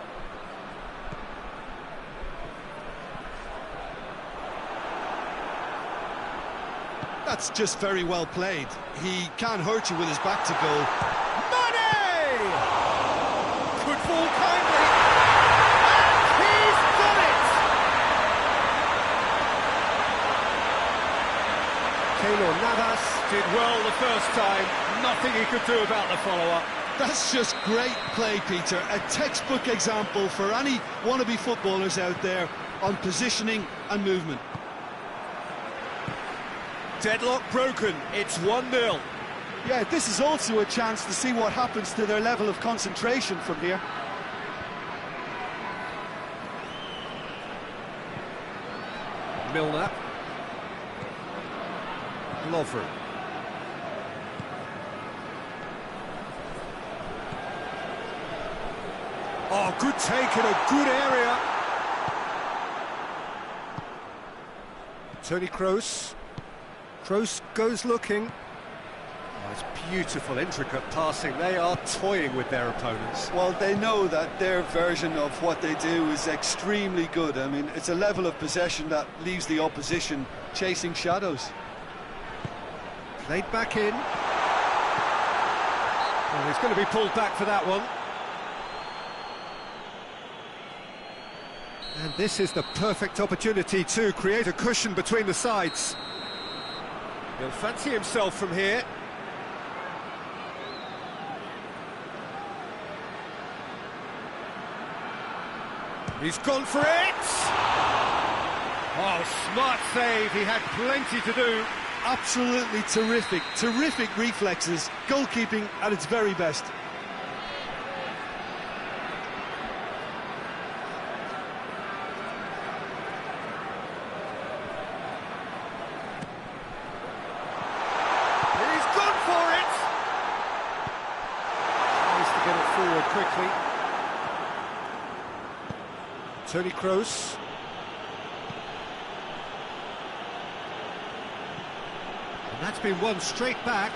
[SPEAKER 2] That's just very well played. He can't hurt you with his back to goal.
[SPEAKER 1] Money! Could fall kindly. And he's done it! Keylor Navas did well the first time. Nothing he could do about the follow-up.
[SPEAKER 2] That's just great play, Peter. A textbook example for any wannabe footballers out there on positioning and movement.
[SPEAKER 1] Deadlock broken, it's 1-0.
[SPEAKER 2] Yeah, this is also a chance to see what happens to their level of concentration from here.
[SPEAKER 1] Milner. Lovren. Oh, good take in a good area. Toni Kroos. Kroos goes looking. Oh, it's beautiful, intricate passing. They are toying with their opponents.
[SPEAKER 2] Well, they know that their version of what they do is extremely good. I mean, it's a level of possession that leaves the opposition chasing shadows.
[SPEAKER 1] Played back in. Well, he's going to be pulled back for that one. And this is the perfect opportunity to create a cushion between the sides. He'll fancy himself from here. He's gone for it! Oh, smart save, he had plenty to do.
[SPEAKER 2] Absolutely terrific, terrific reflexes, goalkeeping at its very best.
[SPEAKER 1] He's gone for it! Tries to get it forward quickly. Toni Kroos. And that's been won straight back.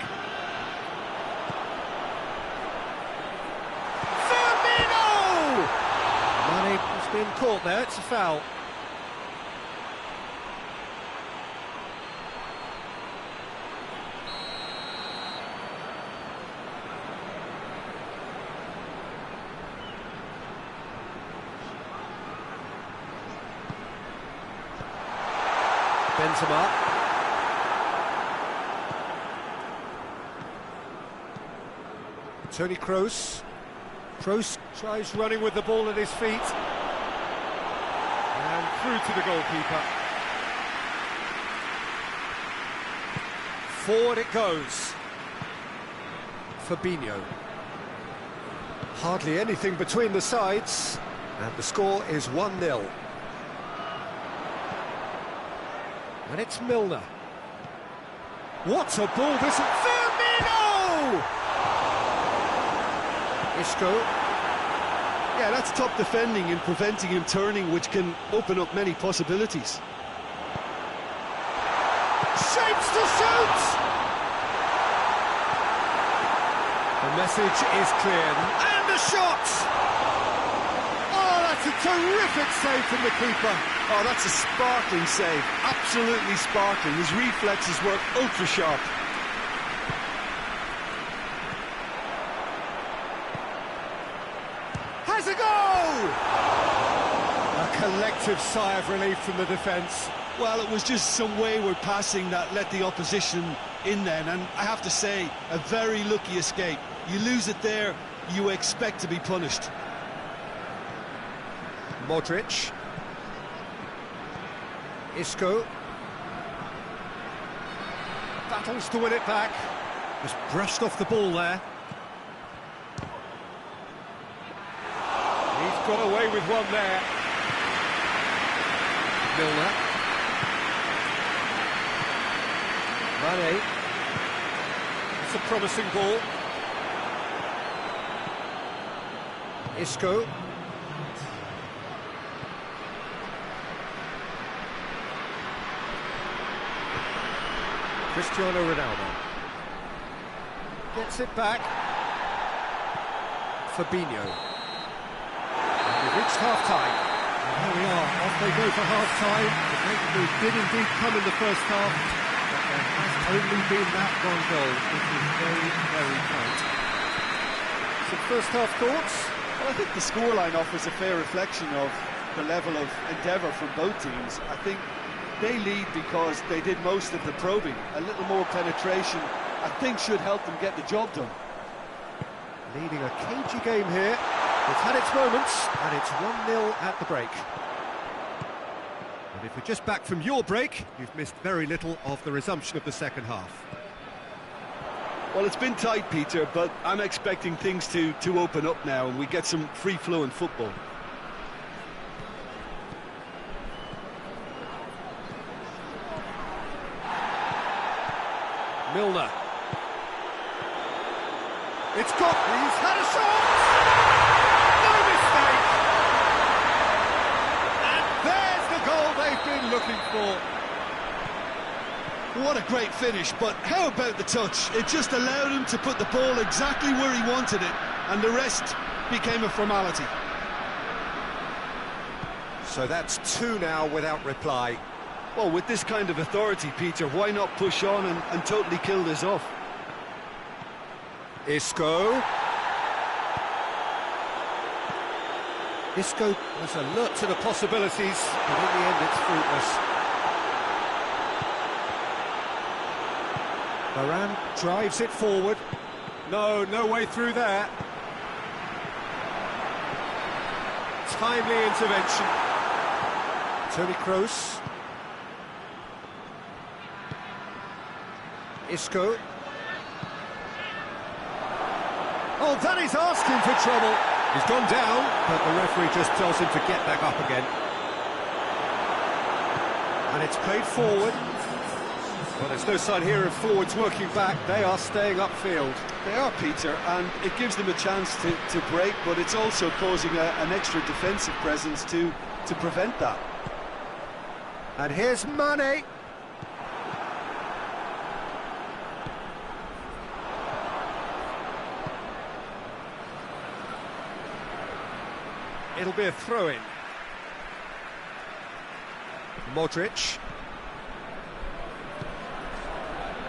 [SPEAKER 1] Firmino! Money has been caught there, it's a foul. Benzema. Toni Kroos. Kroos tries running with the ball at his feet. And through to the goalkeeper. Forward it goes. Fabinho. Hardly anything between the sides. And the score is 1-0. And it's Milner. What a ball this is! Firmino! Isco.
[SPEAKER 2] Yeah, that's top defending and preventing him turning, which can open up many possibilities.
[SPEAKER 1] Shapes to shoot! The message is clear. And the shot! Oh, that's a terrific save from the keeper.
[SPEAKER 2] Oh, that's a sparkling save. Absolutely sparkling. His reflexes were ultra-sharp.
[SPEAKER 1] Has a goal! A collective sigh of relief from the defence.
[SPEAKER 2] Well, it was just some wayward passing that let the opposition in then, and I have to say, a very lucky escape. You lose it there, you expect to be punished.
[SPEAKER 1] Modric. Isco. Battles to win it back. Just brushed off the ball there. He's got away with one there. Milner. Mane. It's a promising ball. Isco. Cristiano Ronaldo gets it back. Fabinho. And we've reached half-time. Here we are, off they go for half-time. The breakthrough did indeed come in the first half, but there has only been that one goal. It is very, very tight. Some first-half thoughts?
[SPEAKER 2] Well, I think the scoreline offers a fair reflection of the level of endeavour from both teams. I think they lead because they did most of the probing. A little more penetration, I think, should help them get the job done.
[SPEAKER 1] Leading a cagey game here. It's had its moments, and it's 1-0 at the break. And If you're just back from your break, you've missed very little of the resumption of the second half.
[SPEAKER 2] Well, it's been tight, Peter, but I'm expecting things to open up now and we get some free-flowing football.
[SPEAKER 1] Milner. It's got, he's had a shot! No mistake! And there's the goal they've been looking for.
[SPEAKER 2] What a great finish, but how about the touch? It just allowed him to put the ball exactly where he wanted it, and the rest became a formality.
[SPEAKER 1] So that's 2 now without reply.
[SPEAKER 2] Well, with this kind of authority, Peter, why not push on and totally kill this off?
[SPEAKER 1] Isco. Isco was alert to the possibilities, but in the end it's fruitless. Varane drives it forward. No way through there. Timely intervention. Toni Kroos. Isco. Oh, that is asking for trouble. He's gone down, but the referee just tells him to get back up again. And it's played forward. Well, there's no sign here of forwards working back. They are staying upfield.
[SPEAKER 2] They are, Peter, and it gives them a chance to break, but it's also causing an extra defensive presence to prevent that.
[SPEAKER 1] And here's Mane. It'll be a throw-in. Modric.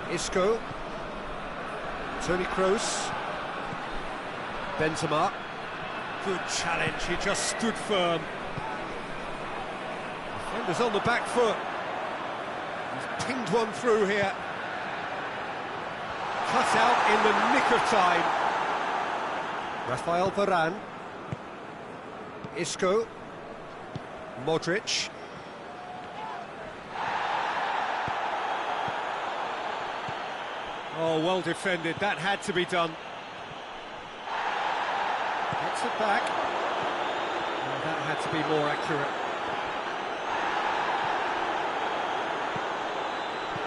[SPEAKER 1] Isco. Toni Kroos. Benzema. Good challenge, he just stood firm. Defender's on the back foot. He's pinged one through here. Cut out in the nick of time. Rafael Varane. Isco. Modric. Oh, well defended, that had to be done. Gets it back. Oh, that had to be more accurate.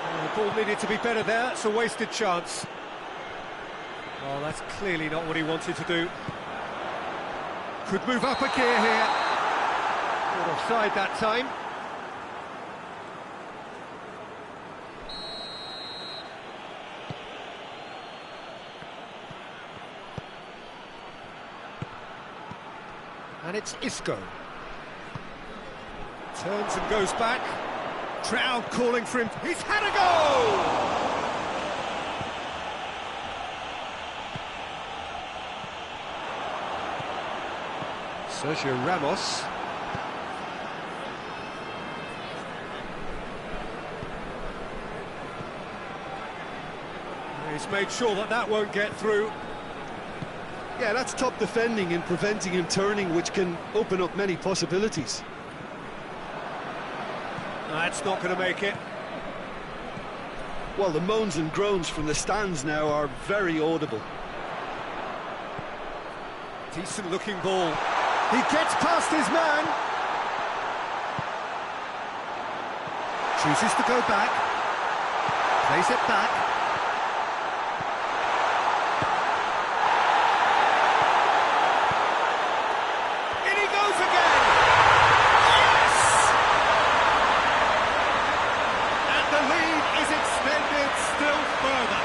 [SPEAKER 1] Oh, the ball needed to be better there, it's a wasted chance. Oh, that's clearly not what he wanted to do. Could move up a gear here. Not offside that time. And it's Isco. Turns and goes back. Crowd calling for him. He's had a goal! Sergio Ramos. He's made sure that that won't get through.
[SPEAKER 2] Yeah, that's top defending and preventing him turning, which can open up many possibilities.
[SPEAKER 1] That's not going to make it.
[SPEAKER 2] Well, the moans and groans from the stands now are very audible.
[SPEAKER 1] Decent looking ball. He gets past his man. Chooses to go back. Plays it back. In he goes again. Yes! And the lead is extended still further.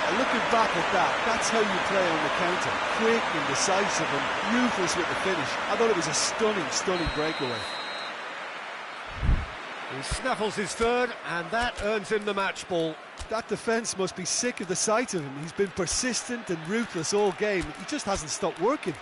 [SPEAKER 2] And looking back at that, that's how you play on the counter. Quick and decisive and ruthless with the finish. I thought it was a stunning breakaway.
[SPEAKER 1] He snaffles his third, and that earns him the match ball.
[SPEAKER 2] That defence must be sick of the sight of him. He's been persistent and ruthless all game. He just hasn't stopped working.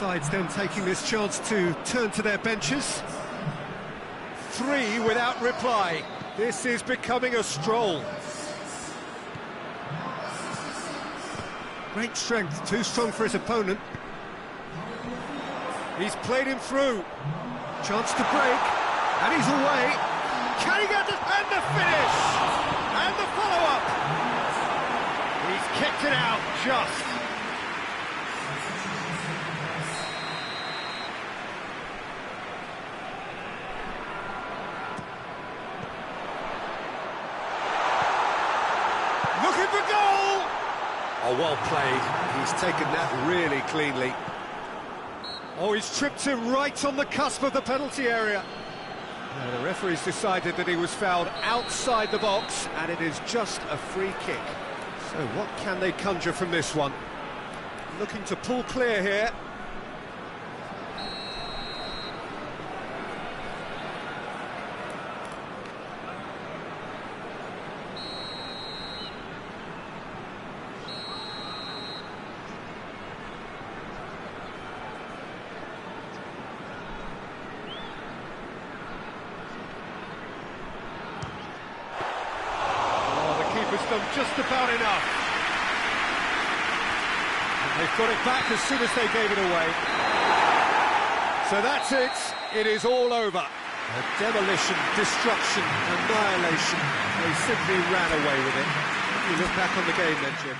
[SPEAKER 1] sides then taking this chance to turn to their benches. 3 without reply. This is becoming a stroll. Great strength, too strong for his opponent. He's played him through. Chance to break, and he's away. Can he get it? And the finish! And the follow-up! He's kicked it out, just. Looking for goal! Oh, well played. He's taken that really cleanly. Oh, he's tripped him right on the cusp of the penalty area. Now, the referee's decided that he was fouled outside the box, and it is just a free kick. So what can they conjure from this one? Looking to pull clear here. Has done just about enough. And they've got it back as soon as they gave it away. So that's it. It is all over. A demolition, destruction, annihilation. They simply ran away with it. You look back on the game then, Jim.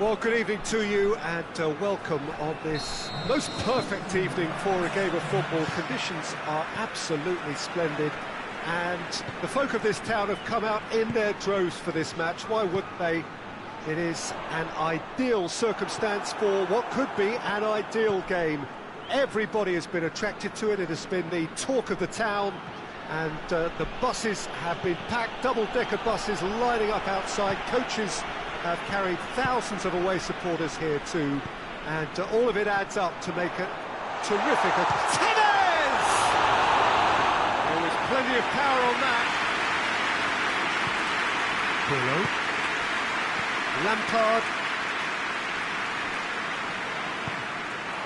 [SPEAKER 1] Well, good evening to you and welcome on this most perfect evening for a game of football. Conditions are absolutely splendid and the folk of this town have come out in their droves for this match. Why wouldn't they? It is an ideal circumstance for what could be an ideal game. Everybody has been attracted to it. It has been the talk of the town and the buses have been packed, double-decker buses lining up outside, coaches have carried thousands of away supporters here too, and all of it adds up to make it terrific. Tevez! There was plenty of power on that. Pirlo. Lampard.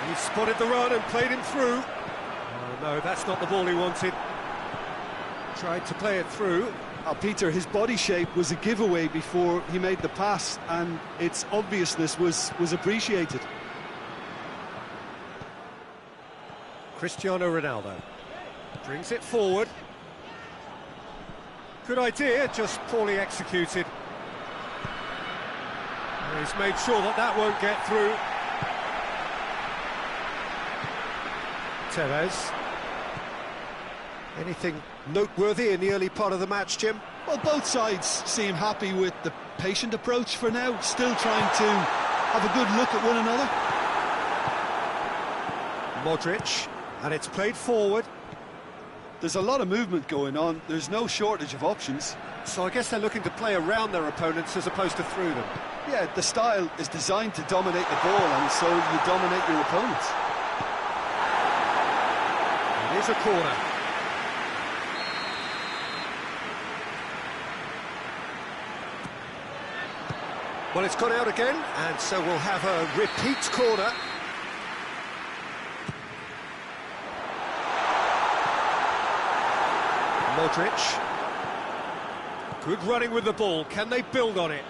[SPEAKER 1] And he spotted the run and played him through. Oh no, that's not the ball he wanted. Tried to play it through.
[SPEAKER 2] Peter, his body shape was a giveaway before he made the pass, and its obviousness was appreciated.
[SPEAKER 1] Cristiano Ronaldo brings it forward. Good idea, just poorly executed. And he's made sure that that won't get through. Tevez. Anything noteworthy in the early part of the match, Jim?
[SPEAKER 2] Well, both sides seem happy with the patient approach for now, still trying to have a good look at one another.
[SPEAKER 1] Modric, and it's played forward.
[SPEAKER 2] There's a lot of movement going on, there's no shortage of options.
[SPEAKER 1] So I guess they're looking to play around their opponents as opposed to through them.
[SPEAKER 2] Yeah, the style is designed to dominate the ball, and so you dominate your opponents.
[SPEAKER 1] It is a corner. Well, it's gone out again, and so we'll have a repeat corner. Modric. Good running with the ball. Can they build on it?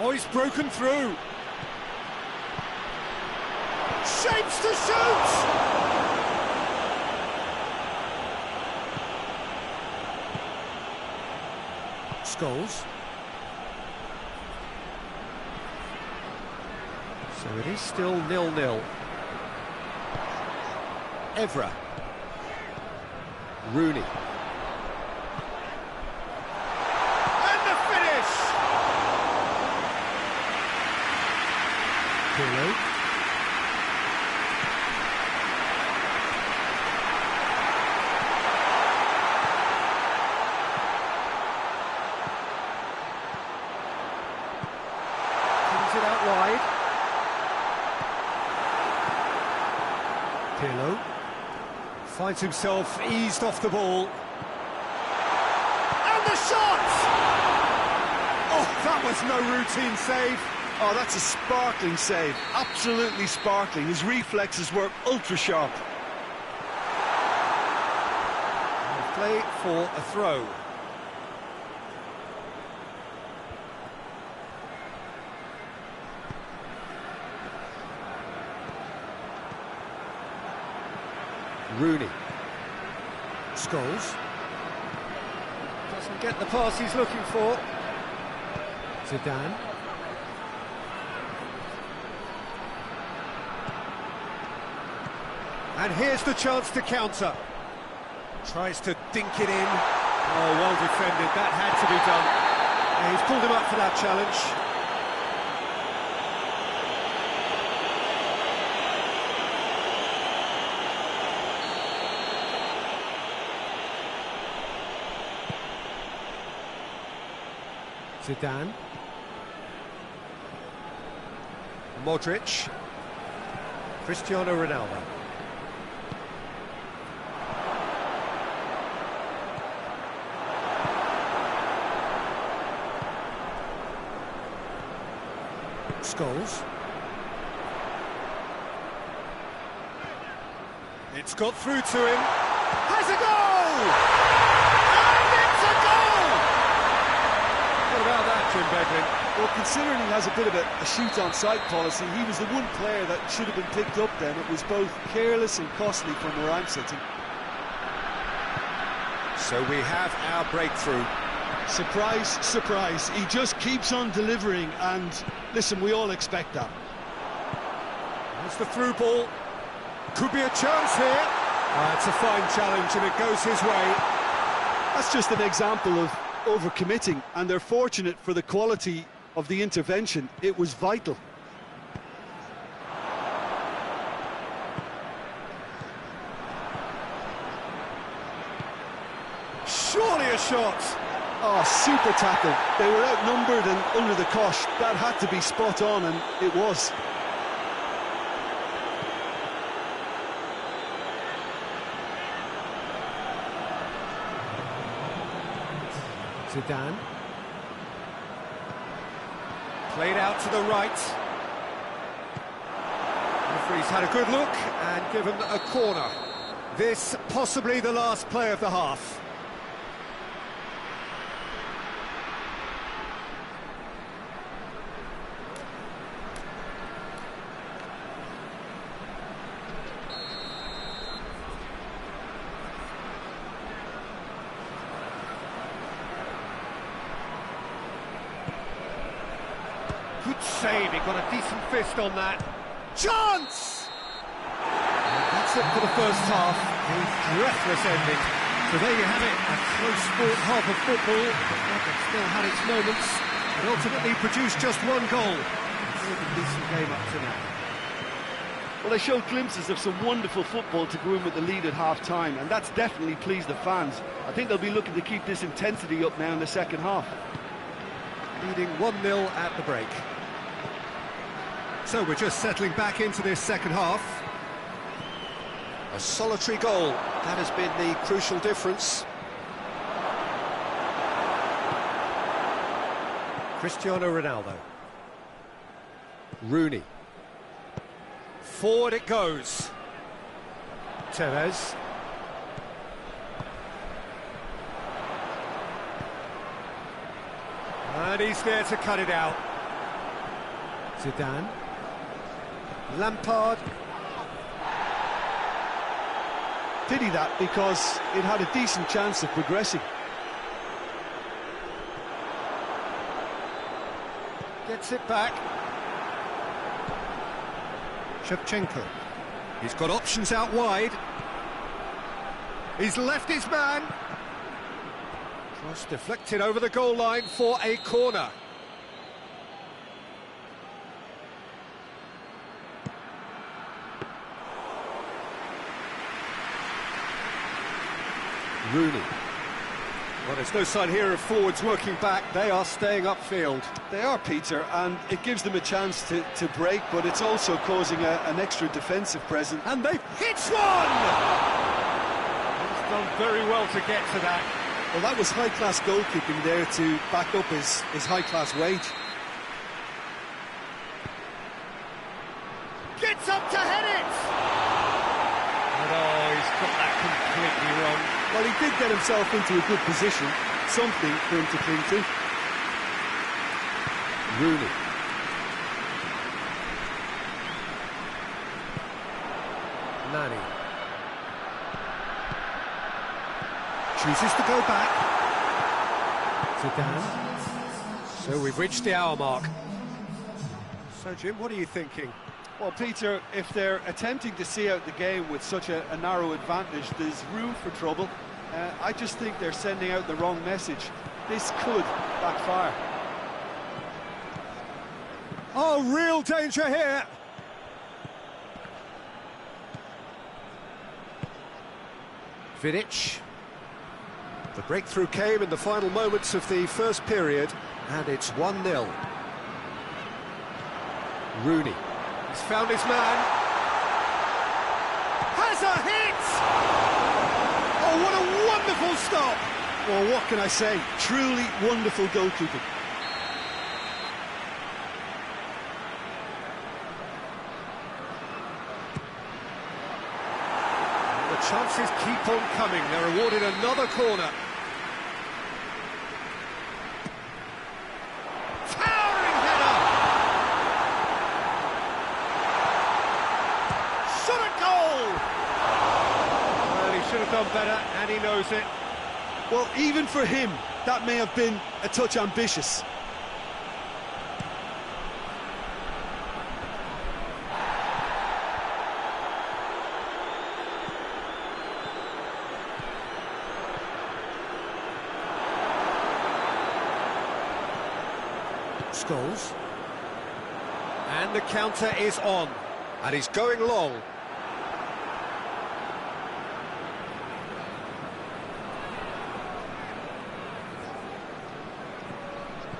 [SPEAKER 1] Oh, he's broken through. Shapes to shoot! Scholes. So it is still 0-0. Evra. Rooney. And the finish! Pirlo. Brings it out wide. Pirlo finds himself eased off the ball. And the shot! Oh, that was no routine save.
[SPEAKER 2] Oh, that's a sparkling save, absolutely sparkling. His reflexes were ultra sharp.
[SPEAKER 1] Play for a throw. Rooney. Scholes. Doesn't get the pass he's looking for. Zidane. And here's the chance to counter. Tries to dink it in. Oh, well defended. That had to be done. Yeah, he's pulled him up for that challenge. Zidane. Modric. Cristiano Ronaldo. Scholes. It's got through to him. Has a goal! And it's a goal! What about that, Jim Beglin?
[SPEAKER 2] Well, considering he has a bit of a shoot-on-sight policy, he was the one player that should have been picked up then. It was both careless and costly from where I'm sitting.
[SPEAKER 1] So we have our breakthrough.
[SPEAKER 2] Surprise, surprise. He just keeps on delivering, and listen, we all expect that.
[SPEAKER 1] That's the through ball. Could be a chance here. It's a fine challenge, and it goes his way.
[SPEAKER 2] That's just an example of overcommitting, and they're fortunate for the quality of the intervention. It was vital.
[SPEAKER 1] Surely a shot.
[SPEAKER 2] Oh, super tackle. They were outnumbered and under the cosh. That had to be spot on, and it was.
[SPEAKER 1] Zidane. Played out to the right. Referee's had a good look and given a corner. This possibly the last play of the half. Good save, he got a decent fist on that. Chance! And that's it for the first half, a breathless ending. So there you have it, a close sport half of football, but it still had its moments, and ultimately produced just one goal. It's a decent game up to now.
[SPEAKER 3] Well, they showed glimpses of some wonderful football to go in with the lead at half-time, and that's definitely pleased the fans. I think they'll be looking to keep this intensity up now in the second half.
[SPEAKER 1] Leading 1-0 at the break. So we're just settling back into this second half. A solitary goal, that has been the crucial difference. Cristiano Ronaldo. Rooney. Forward it goes. Tevez. And he's there to cut it out. Zidane. Lampard.
[SPEAKER 2] Pity that, because it had a decent chance of progressing.
[SPEAKER 1] Gets it back. Shevchenko. He's got options out wide. He's left his man. Cross deflected over the goal line for a corner. Rooney. Well, there's no sign here of forwards working back. They are staying upfield.
[SPEAKER 2] They are, Peter, and it gives them a chance to break, but it's also causing an extra defensive presence.
[SPEAKER 1] And they've hit one! He's done very well to get to that.
[SPEAKER 2] Well, that was high-class goalkeeping there to back up his high-class wage.
[SPEAKER 1] Gets up to head it! And oh, he's got that completely wrong.
[SPEAKER 2] Well, he did get himself into a good position, something for him to cling to.
[SPEAKER 1] Rooney. Nani. Chooses to go back. Zidane. So we've reached the hour mark. So, Jim, what are you thinking?
[SPEAKER 3] Well, Peter, if they're attempting to see out the game with such a narrow advantage, there's room for trouble. I just think they're sending out the wrong message. This could backfire.
[SPEAKER 1] Oh, real danger here! Vidic. The breakthrough came in the final moments of the first period, and it's 1-0. Rooney. He's found his man. Has a hit! Oh, what a wonderful stop!
[SPEAKER 2] Well, what can I say? Truly wonderful goalkeeping.
[SPEAKER 1] The chances keep on coming. They're awarded another corner. Towering header! Shot a goal! Well, he should have done better, and he knows it.
[SPEAKER 2] Well, even for him, that may have been a touch ambitious.
[SPEAKER 1] Scholes. And the counter is on. And he's going long.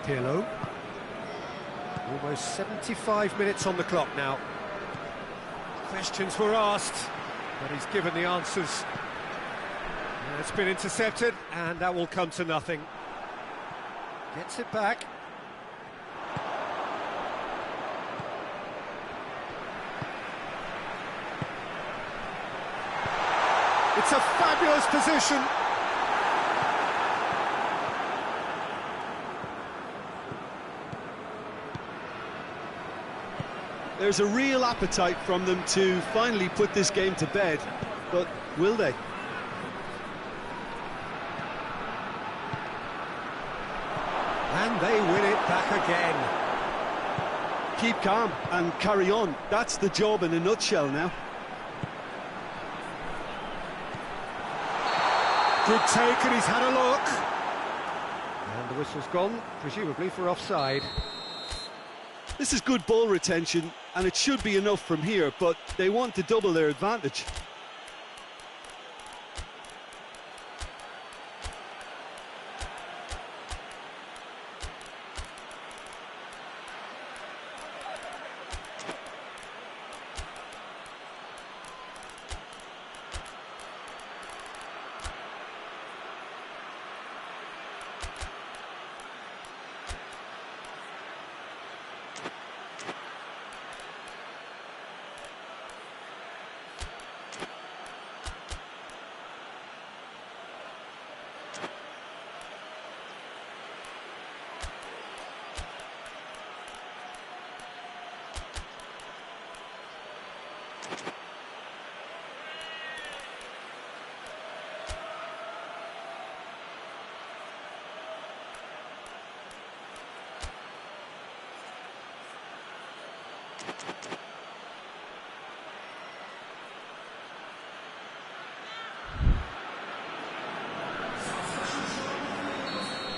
[SPEAKER 1] Pirlo. Almost 75 minutes on the clock now. Questions were asked, but he's given the answers. And it's been intercepted, and that will come to nothing. Gets it back. It's a fabulous position.
[SPEAKER 2] There's a real appetite from them to finally put this game to bed, but will they?
[SPEAKER 1] And they win it back again.
[SPEAKER 2] Keep calm and carry on. That's the job in a nutshell now.
[SPEAKER 1] Good take, and he's had a look. And the whistle's gone, presumably for offside.
[SPEAKER 2] This is good ball retention, and it should be enough from here, but they want to double their advantage.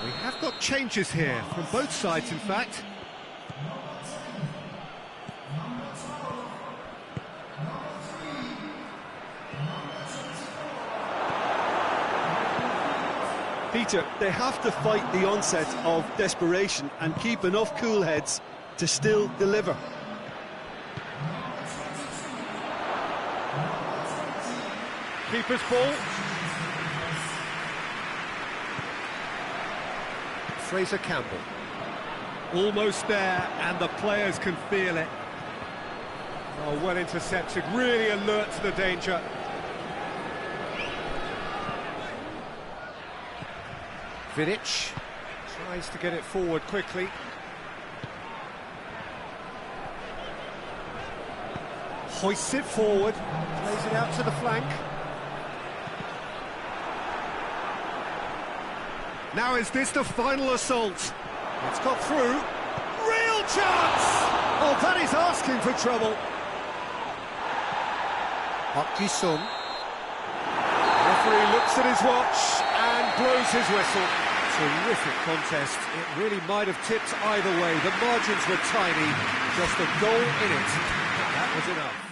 [SPEAKER 1] We have got changes here, from both sides in fact.
[SPEAKER 2] Peter, they have to fight the onset of desperation and keep enough cool heads to still deliver.
[SPEAKER 1] Keeper's ball. Fraser Campbell. Almost there, and the players can feel it. Oh, well intercepted, really alert to the danger. Vidic tries to get it forward quickly. Hoists it forward, plays it out to the flank. Now is this the final assault? It's got through. Real chance! Oh, that is asking for trouble. Park Ji-sung. Referee looks at his watch and blows his whistle. Terrific contest. It really might have tipped either way. The margins were tiny, just a goal in it. And that was enough.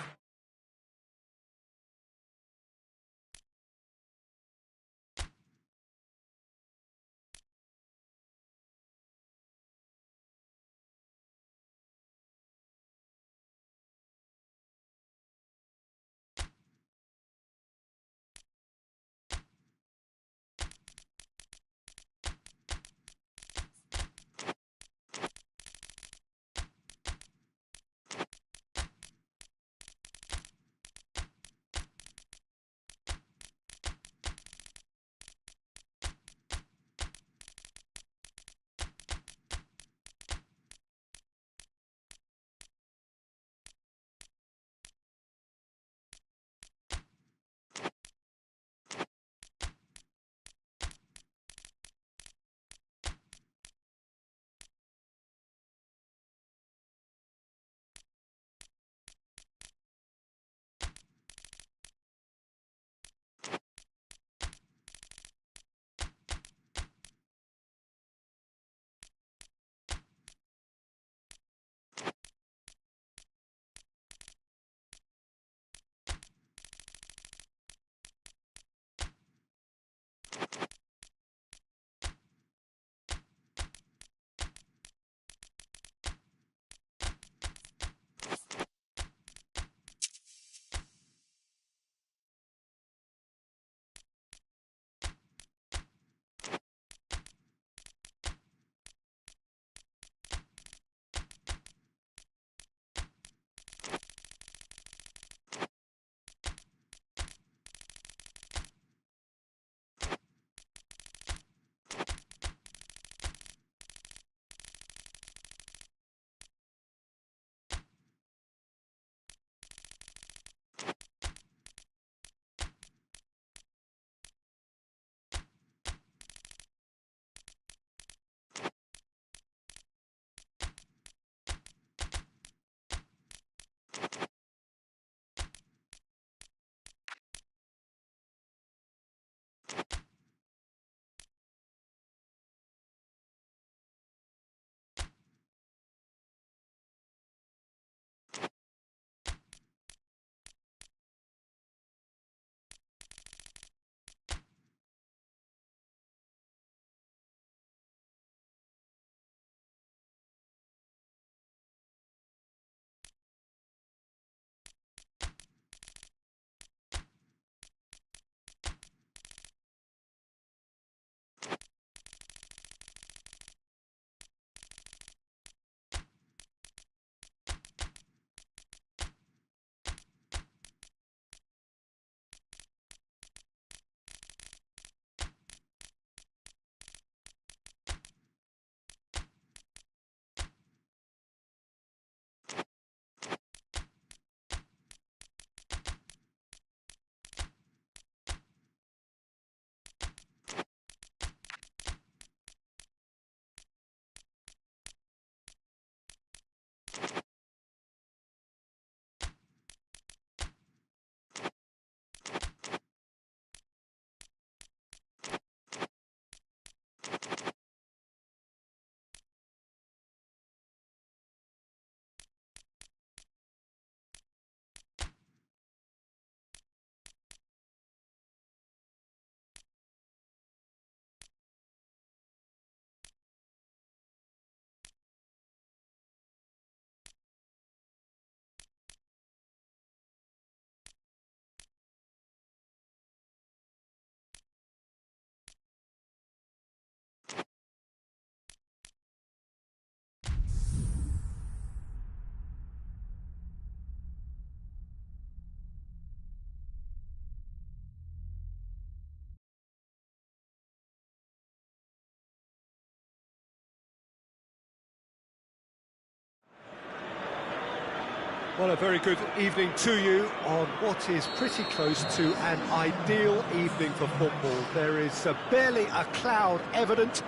[SPEAKER 1] Well, a very good evening to you on what is pretty close to an ideal evening for football. There is barely a cloud evident.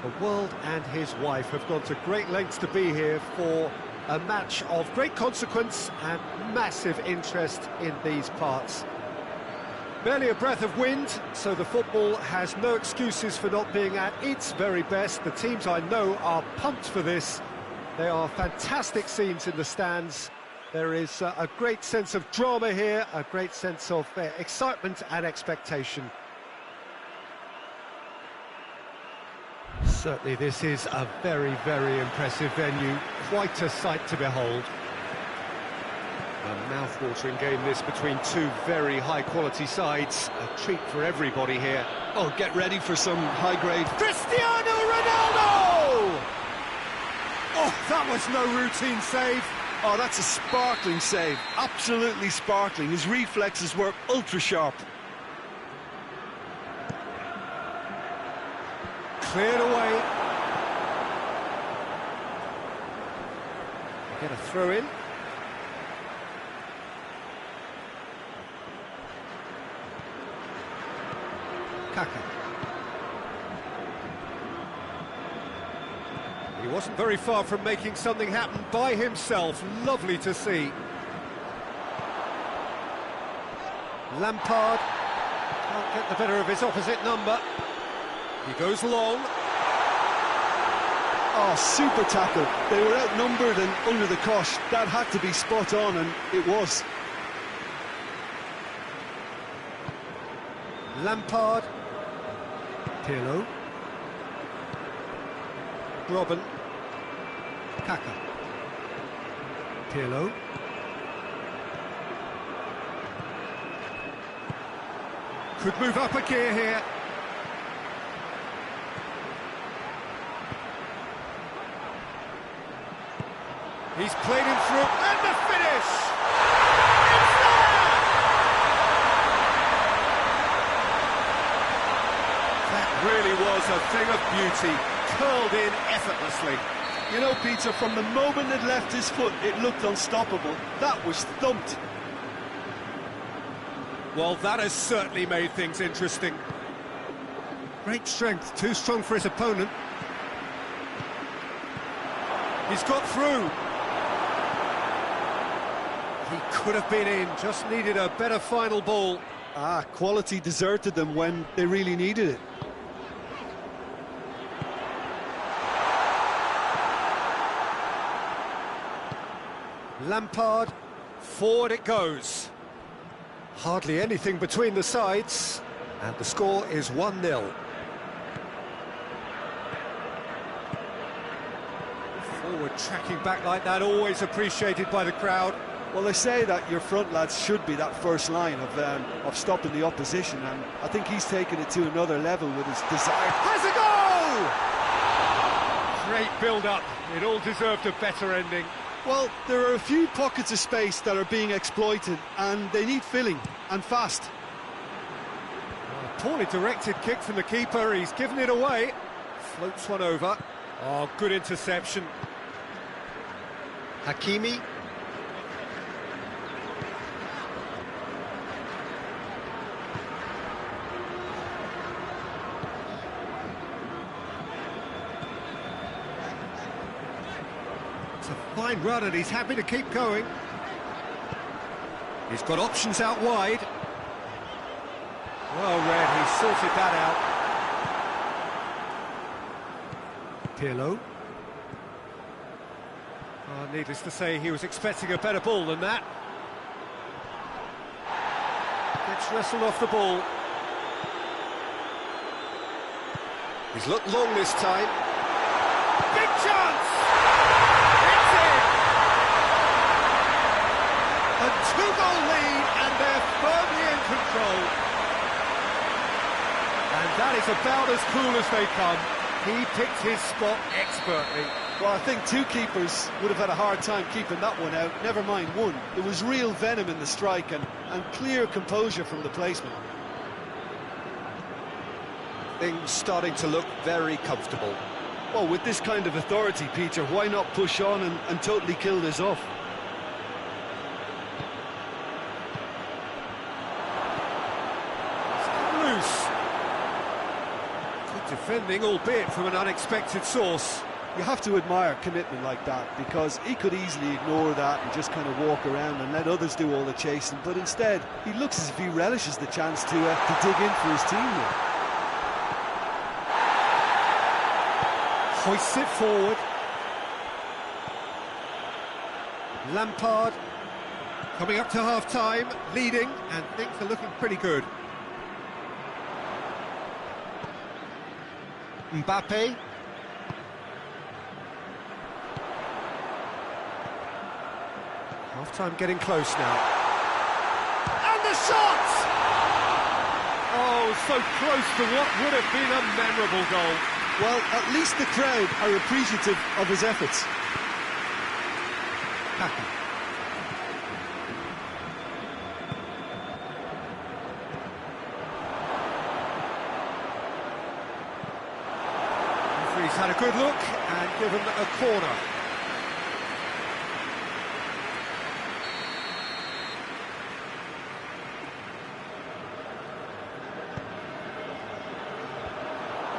[SPEAKER 1] The world and his wife have gone to great lengths to be here for a match of great consequence and massive interest in these parts. Barely a breath of wind, so the football has no excuses for not being at its very best. The teams I know are pumped for this. There are fantastic scenes in the stands. There is a great sense of drama here, a great sense of excitement and expectation. Certainly this is a very, very impressive venue, quite a sight to behold. A mouth-watering game this between two very high-quality sides. A treat for everybody here.
[SPEAKER 2] Oh, get ready for some high-grade...
[SPEAKER 1] Cristiano Ronaldo! Oh, that was no routine save.
[SPEAKER 2] Oh, that's a sparkling save. Absolutely sparkling. His reflexes were ultra-sharp.
[SPEAKER 1] Cleared away. Get a throw in. Kaka. He wasn't very far from making something happen by himself. Lovely to see. Lampard can't get the better of his opposite number. He goes long.
[SPEAKER 2] Oh, super tackle. They were outnumbered and under the cosh. That had to be spot on, and it was.
[SPEAKER 1] Lampard. Pirlo. Robin. Kaka. Pirlo. Could move up a gear here. He's played him through, and the finish! It's there! That really was a thing of beauty, curled in effortlessly.
[SPEAKER 2] You know, Peter, from the moment it left his foot, it looked unstoppable. That was thumped.
[SPEAKER 1] Well, that has certainly made things interesting. Great strength, too strong for his opponent. He's got through. He could have been in, just needed a better final ball.
[SPEAKER 2] Ah, quality deserted them when they really needed it.
[SPEAKER 1] Lampard, forward it goes. Hardly anything between the sides, and the score is 1-0. Forward tracking back like that, always appreciated by the crowd.
[SPEAKER 2] Well, they say that your front lads should be that first line of stopping the opposition, and I think he's taken it to another level with his desire.
[SPEAKER 1] Has a goal! Great build-up. It all deserved a better ending.
[SPEAKER 2] Well, there are a few pockets of space that are being exploited, and they need filling, and fast.
[SPEAKER 1] A poorly directed kick from the keeper. He's given it away. Floats one over. Oh, good interception. Hakimi. It's a fine run and he's happy to keep going. He's got options out wide. Well read, he sorted that out. Pirlo. Oh, needless to say, he was expecting a better ball than that. Gets wrestled off the ball. He's looked long this time. Big chance! It's in! A two-goal lead, and they're firmly in control. And that is about as cool as they come. He picked his spot expertly.
[SPEAKER 2] Well, I think two keepers would have had a hard time keeping that one out, never mind one. There was real venom in the strike and clear composure from the placement.
[SPEAKER 1] Things starting to look very comfortable.
[SPEAKER 2] Well, with this kind of authority, Peter, why not push on and totally kill this off?
[SPEAKER 1] Defending, albeit from an unexpected source.
[SPEAKER 3] You have to admire commitment like that, because he could easily ignore that and just kind of walk around and let others do all the chasing, but instead he looks as if he relishes the chance to dig in for his team here.
[SPEAKER 1] Hoists it forward. Lampard coming up to half-time, leading, and things are looking pretty good. Mbappe. Half-time getting close now. And the shot! Oh, so close to what would have been a memorable goal.
[SPEAKER 3] Well, at least the crowd are appreciative of his efforts.
[SPEAKER 1] Happy. Referee's had a good look and given a corner.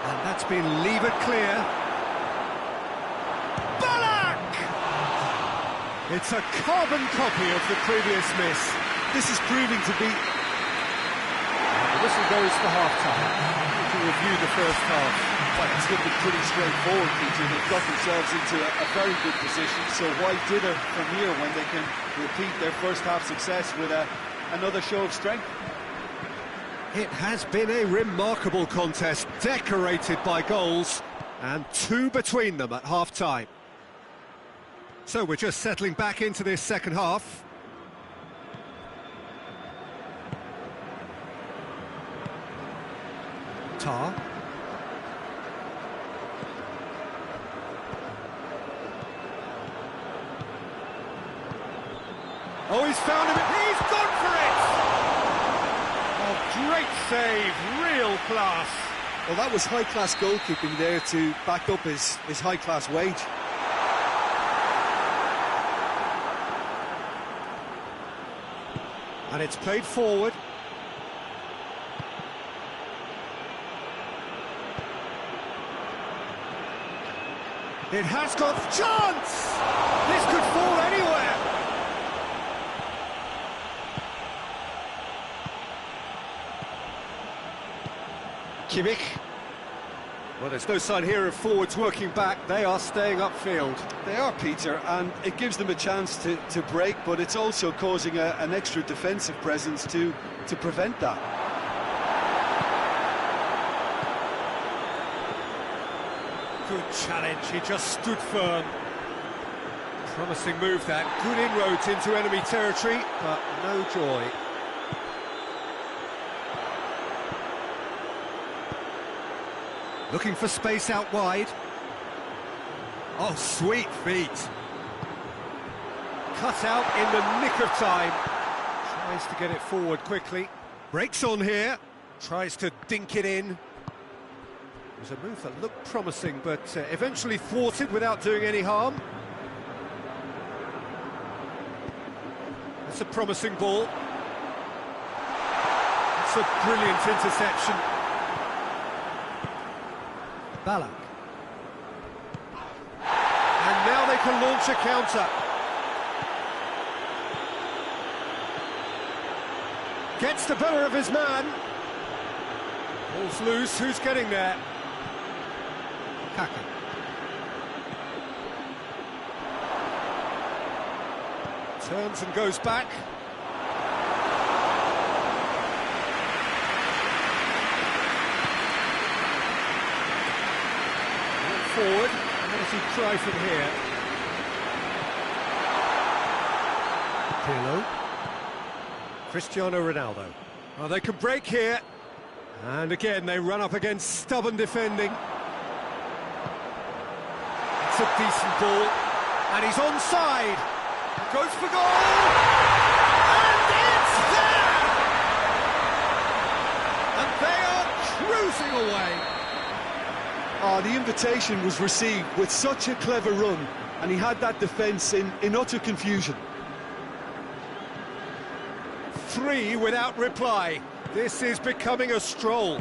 [SPEAKER 1] And that's been levered clear. It's a carbon copy of the previous miss.
[SPEAKER 3] This is proving to be...
[SPEAKER 1] The whistle goes for half-time. To review the first half.
[SPEAKER 3] Well, it's looking pretty straightforward, Peter. They've got themselves into a very good position, so why dither from here when they can repeat their first half success with another show of strength?
[SPEAKER 1] It has been a remarkable contest, decorated by goals, and two between them at half-time. So we're just settling back into this second half. Tar. Oh, he's found him. He's gone for it! Oh, great save, real class.
[SPEAKER 3] Well, that was high-class goalkeeping there to back up his high-class wage.
[SPEAKER 1] And it's played forward. It has got chance! This could fall anywhere! Kimmich. Well, there's no sign here of forwards working back. They are staying upfield.
[SPEAKER 3] They are, Peter, and it gives them a chance to break, but it's also causing an extra defensive presence to prevent that.
[SPEAKER 1] Good challenge, he just stood firm. Promising move that, good inroads into enemy territory, but no joy. Looking for space out wide. Oh, sweet feet. Cut out in the nick of time. Tries to get it forward quickly. Breaks on here. Tries to dink it in. It was a move that looked promising, but eventually thwarted without doing any harm. That's a promising ball. It's a brilliant interception. Ballack. And now they can launch a counter. Gets the better of his man. Ball's loose, who's getting there? Kaka. Turns and goes back. Forward, what does he try from here? Pirlo. Cristiano Ronaldo. Oh, they can break here. And again, they run up against stubborn defending. It's a decent ball. And he's onside. Goes for goal. And it's there! And they are cruising away.
[SPEAKER 3] Oh, the invitation was received with such a clever run, and he had that defence in utter confusion.
[SPEAKER 1] 3 without reply. This is becoming a stroll.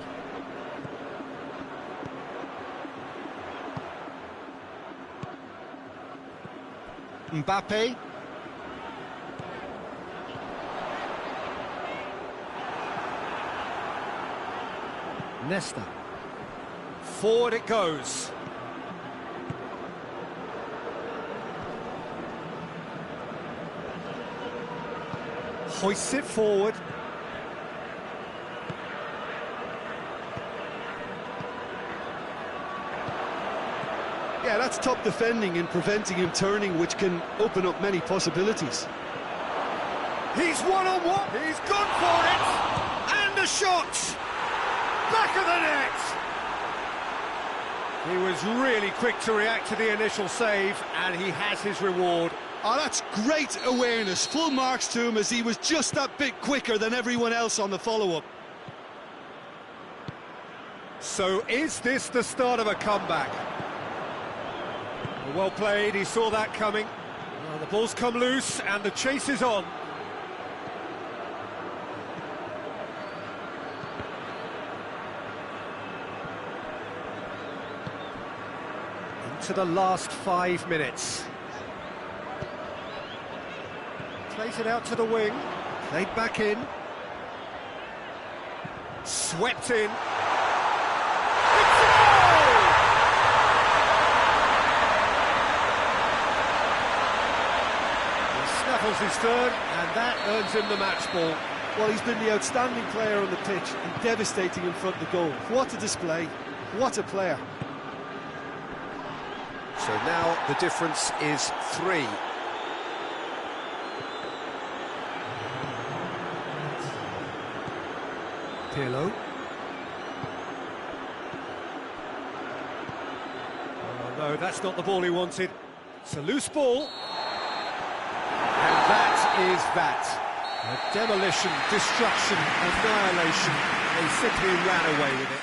[SPEAKER 1] Mbappe. Nesta. Forward it goes. Hoists it forward.
[SPEAKER 2] Yeah, that's top defending and preventing him turning, which can open up many possibilities.
[SPEAKER 1] He's one-on-one. He's gone for it. And a shot. Back of the net. He was really quick to react to the initial save, and he has his reward.
[SPEAKER 2] Oh, that's great awareness. Full marks to him, as he was just that bit quicker than everyone else on the follow-up.
[SPEAKER 1] So is this the start of a comeback? Well played, he saw that coming. Well, the ball's come loose and the chase is on. Into the last 5 minutes. Plays it out to the wing, played back in. Swept in. Snaffles his third, and that earns him the match ball.
[SPEAKER 3] Well, he's been the outstanding player on the pitch and devastating in front of the goal. What a display, what a player.
[SPEAKER 1] So now the difference is 3. Pirlo. Oh no, that's not the ball he wanted. It's a loose ball. And that is that. A demolition, destruction, annihilation. They simply ran away with it.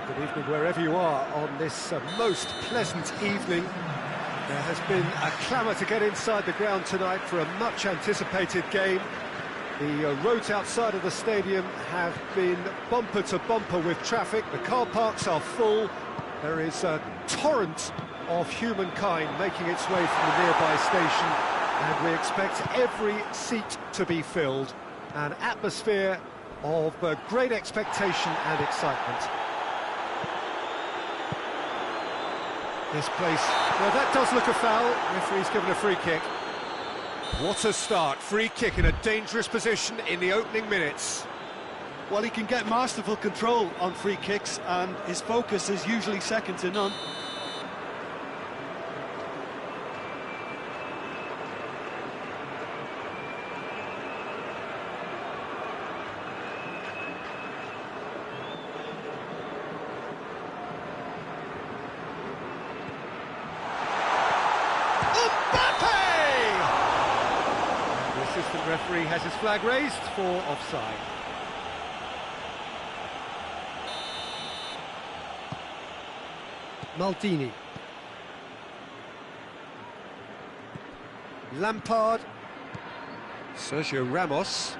[SPEAKER 1] Good evening wherever you are on this most pleasant evening. There has been a clamour to get inside the ground tonight for a much-anticipated game. The roads outside of the stadium have been bumper to bumper with traffic. The car parks are full. There is a torrent of humankind making its way from the nearby station, and we expect every seat to be filled. An atmosphere of great expectation and excitement. This place, well, that does look a foul. Referee's given a free kick. What a start. Free kick in a dangerous position in the opening minutes.
[SPEAKER 3] Well, he can get masterful control on free kicks, and his focus is usually second to none.
[SPEAKER 1] The referee has his flag raised for offside. Maldini. Lampard. Sergio Ramos.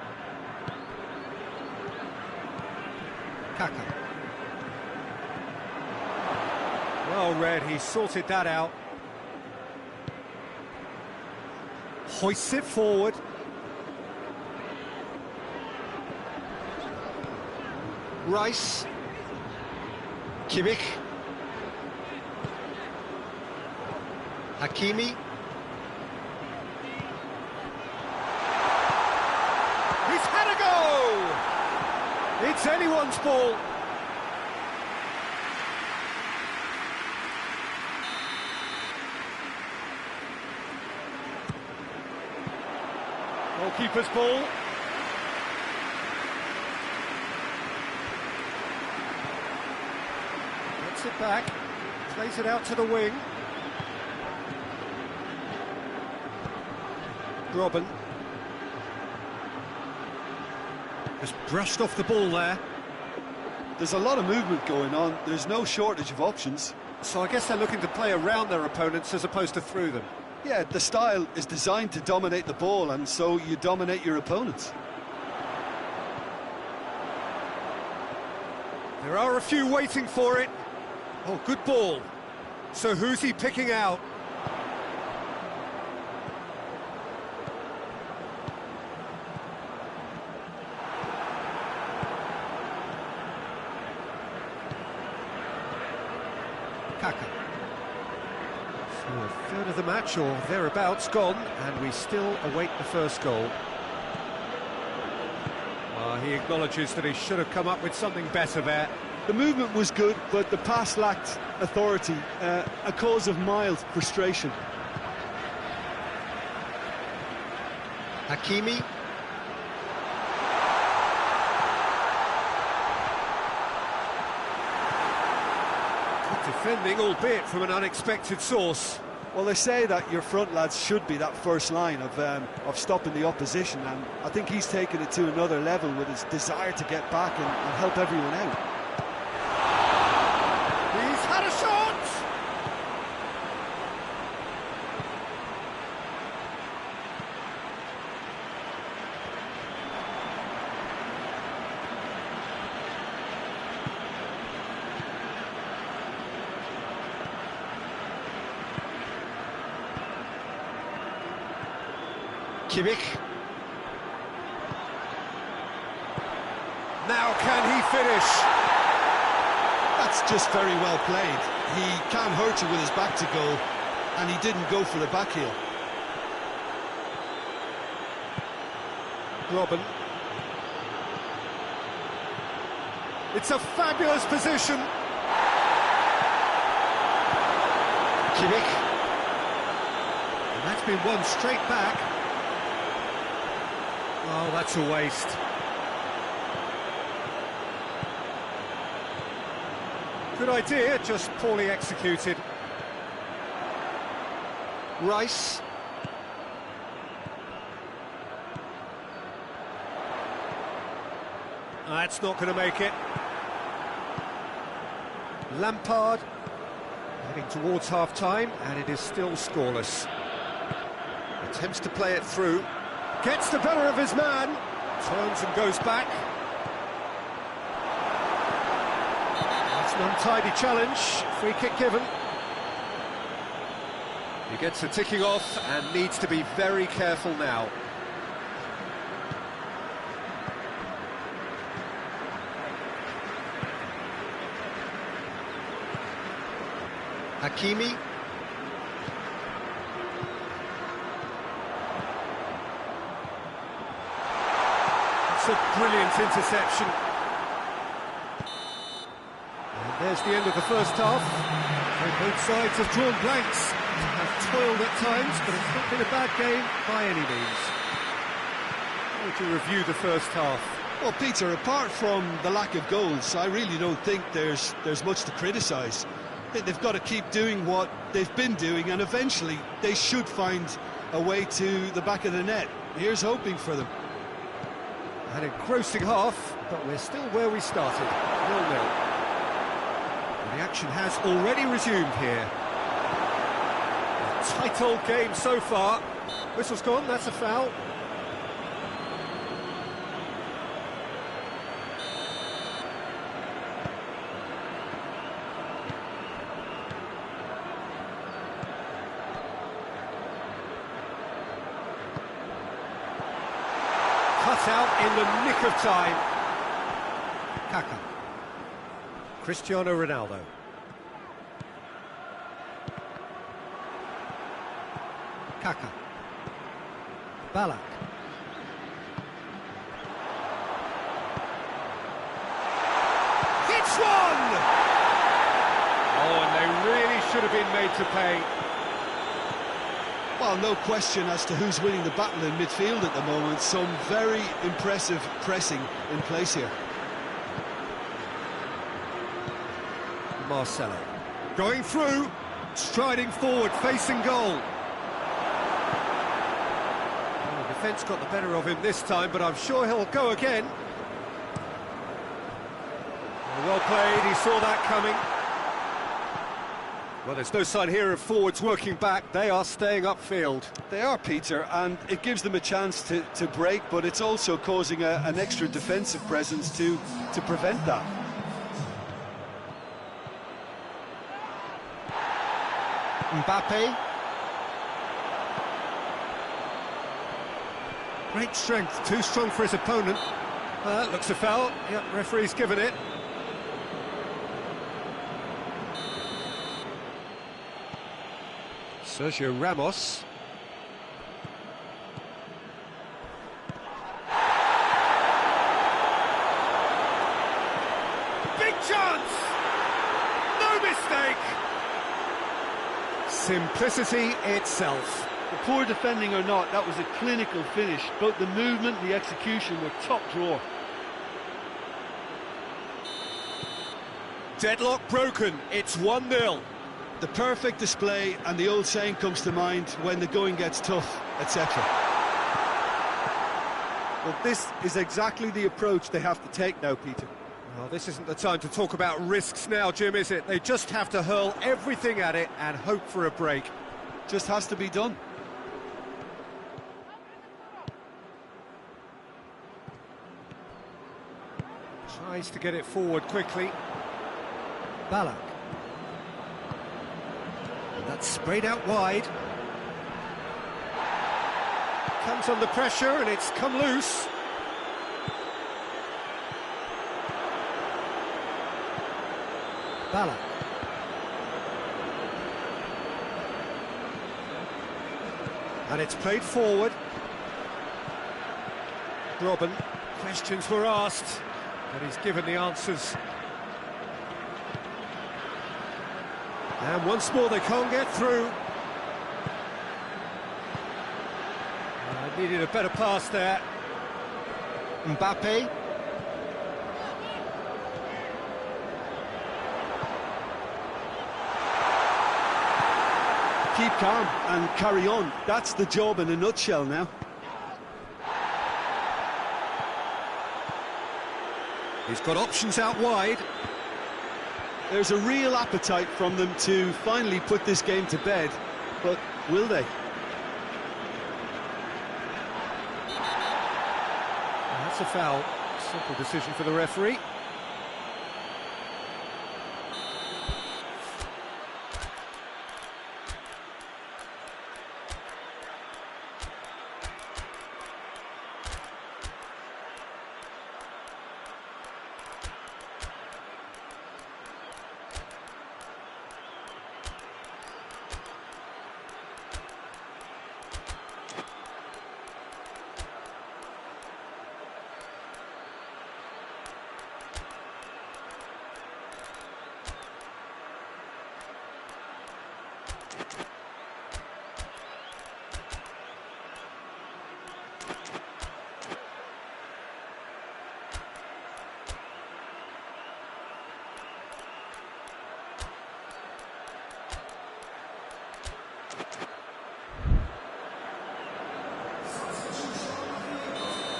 [SPEAKER 1] Kaka. Well read, he sorted that out. Hoists it forward. Rice, Kimmich, Hakimi, he's had a go! It's anyone's ball. Goalkeeper's ball. It back, plays it out to the wing. Robin. Just brushed off the ball there.
[SPEAKER 3] There's a lot of movement going on, there's no shortage of options.
[SPEAKER 1] So I guess they're looking to play around their opponents as opposed to through them.
[SPEAKER 3] Yeah, the style is designed to dominate the ball, and so you dominate your opponents.
[SPEAKER 1] There are a few waiting for it. Oh, good ball. So who's he picking out? Kaka. So a third of the match, or thereabouts, gone, and we still await the first goal. He acknowledges that he should have come up with something better there.
[SPEAKER 3] The movement was good, but the pass lacked authority, a cause of mild frustration.
[SPEAKER 1] Hakimi. Good defending, albeit from an unexpected source.
[SPEAKER 3] Well, they say that your front lads should be that first line of stopping the opposition, and I think he's taken it to another level with his desire to get back and help everyone out.
[SPEAKER 1] He's had a shot! Kimmich. Now can he finish?
[SPEAKER 2] That's just very well played. He can hurt you with his back to goal, and he didn't go for the back heel.
[SPEAKER 1] Robin. It's a fabulous position. Kimmich. And that's been won straight back. Oh, that's a waste. Good idea, just poorly executed. Rice. That's not going to make it. Lampard. Heading towards half-time, and it is still scoreless. Attempts to play it through. Gets the better of his man. Turns and goes back. That's an untidy challenge. Free kick given. He gets the ticking off and needs to be very careful now. Hakimi. It's a brilliant interception. And there's the end of the first half. And both sides have drawn blanks. Have toiled at times, but it's not been a bad game by any means. How would you review the first half?
[SPEAKER 2] Well, Peter, apart from the lack of goals, I really don't think there's much to criticise. They've got to keep doing what they've been doing, and eventually they should find a way to the back of the net. Here's hoping for them.
[SPEAKER 1] An engrossing half, but we're still where we started, 0-0. The action has already resumed here. A tight old game so far. Whistle's gone, that's a foul. Cut out in the nick of time. Kaká. Cristiano Ronaldo. Kaká. Ballack. It's one! Oh, and they really should have been made to pay.
[SPEAKER 2] Well, no question as to who's winning the battle in midfield at the moment. Some very impressive pressing in place here.
[SPEAKER 1] Marcelo. Going through, striding forward, facing goal. Well, the defence got the better of him this time, but I'm sure he'll go again. Well played, he saw that coming. Well, there's no sign here of forwards working back. They are staying upfield.
[SPEAKER 3] They are, Peter, and it gives them a chance to break, but it's also causing an extra defensive presence to prevent that.
[SPEAKER 1] Mbappe. Great strength, too strong for his opponent. Looks a foul. Yep, referee's given it. Sergio Ramos. Big chance! No mistake! Simplicity itself.
[SPEAKER 3] The poor defending or not, that was a clinical finish. Both the movement and the execution were top drawer.
[SPEAKER 1] Deadlock broken, it's 1-0.
[SPEAKER 2] The perfect display, and the old saying comes to mind, when the going gets tough, etc.
[SPEAKER 3] Well, this is exactly the approach they have to take now, Peter.
[SPEAKER 1] Well, this isn't the time to talk about risks now, Jim, is it? They just have to hurl everything at it and hope for a break.
[SPEAKER 3] Just has to be done.
[SPEAKER 1] Tries to get it forward quickly. Ballack. That's sprayed out wide. Comes under pressure and it's come loose. Ballack. And it's played forward. Robin. Questions were asked, but he's given the answers. And once more they can't get through. Needed a better pass there. Mbappe.
[SPEAKER 2] Keep calm and carry on. That's the job in a nutshell now.
[SPEAKER 1] He's got options out wide.
[SPEAKER 2] There's a real appetite from them to finally put this game to bed, but will they?
[SPEAKER 1] That's a foul. Simple decision for the referee.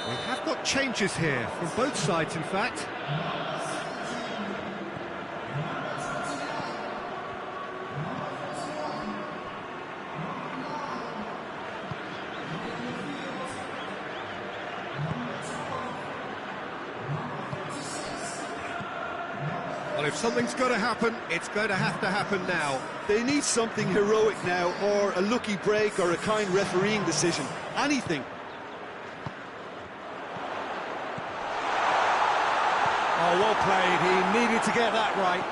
[SPEAKER 1] We have got changes here, from both sides in fact. Well, if something's got to happen, it's going to happen now.
[SPEAKER 2] They need something heroic now, or a lucky break, or a kind refereeing decision. Anything.
[SPEAKER 1] Oh, well played. He needed to get that right.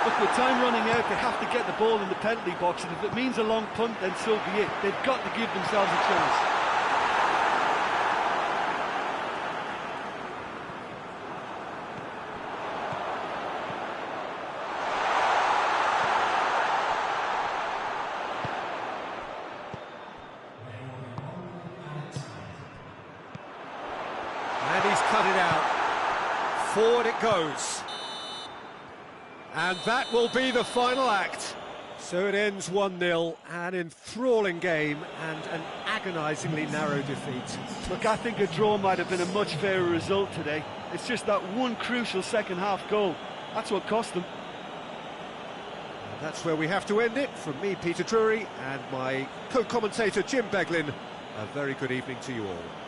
[SPEAKER 3] Look, with time running out, they have to get the ball in the penalty box, and if it means a long punt, then so be it. They've got to give themselves a chance.
[SPEAKER 1] And he's cut it out. Forward it goes. And that will be the final act. So it ends 1-0, an enthralling game and an agonisingly narrow defeat.
[SPEAKER 3] Look, I think a draw might have been a much fairer result today. It's just that one crucial second-half goal. That's what cost them.
[SPEAKER 1] And that's where we have to end it. From me, Peter Drury, and my co-commentator, Jim Beglin, a very good evening to you all.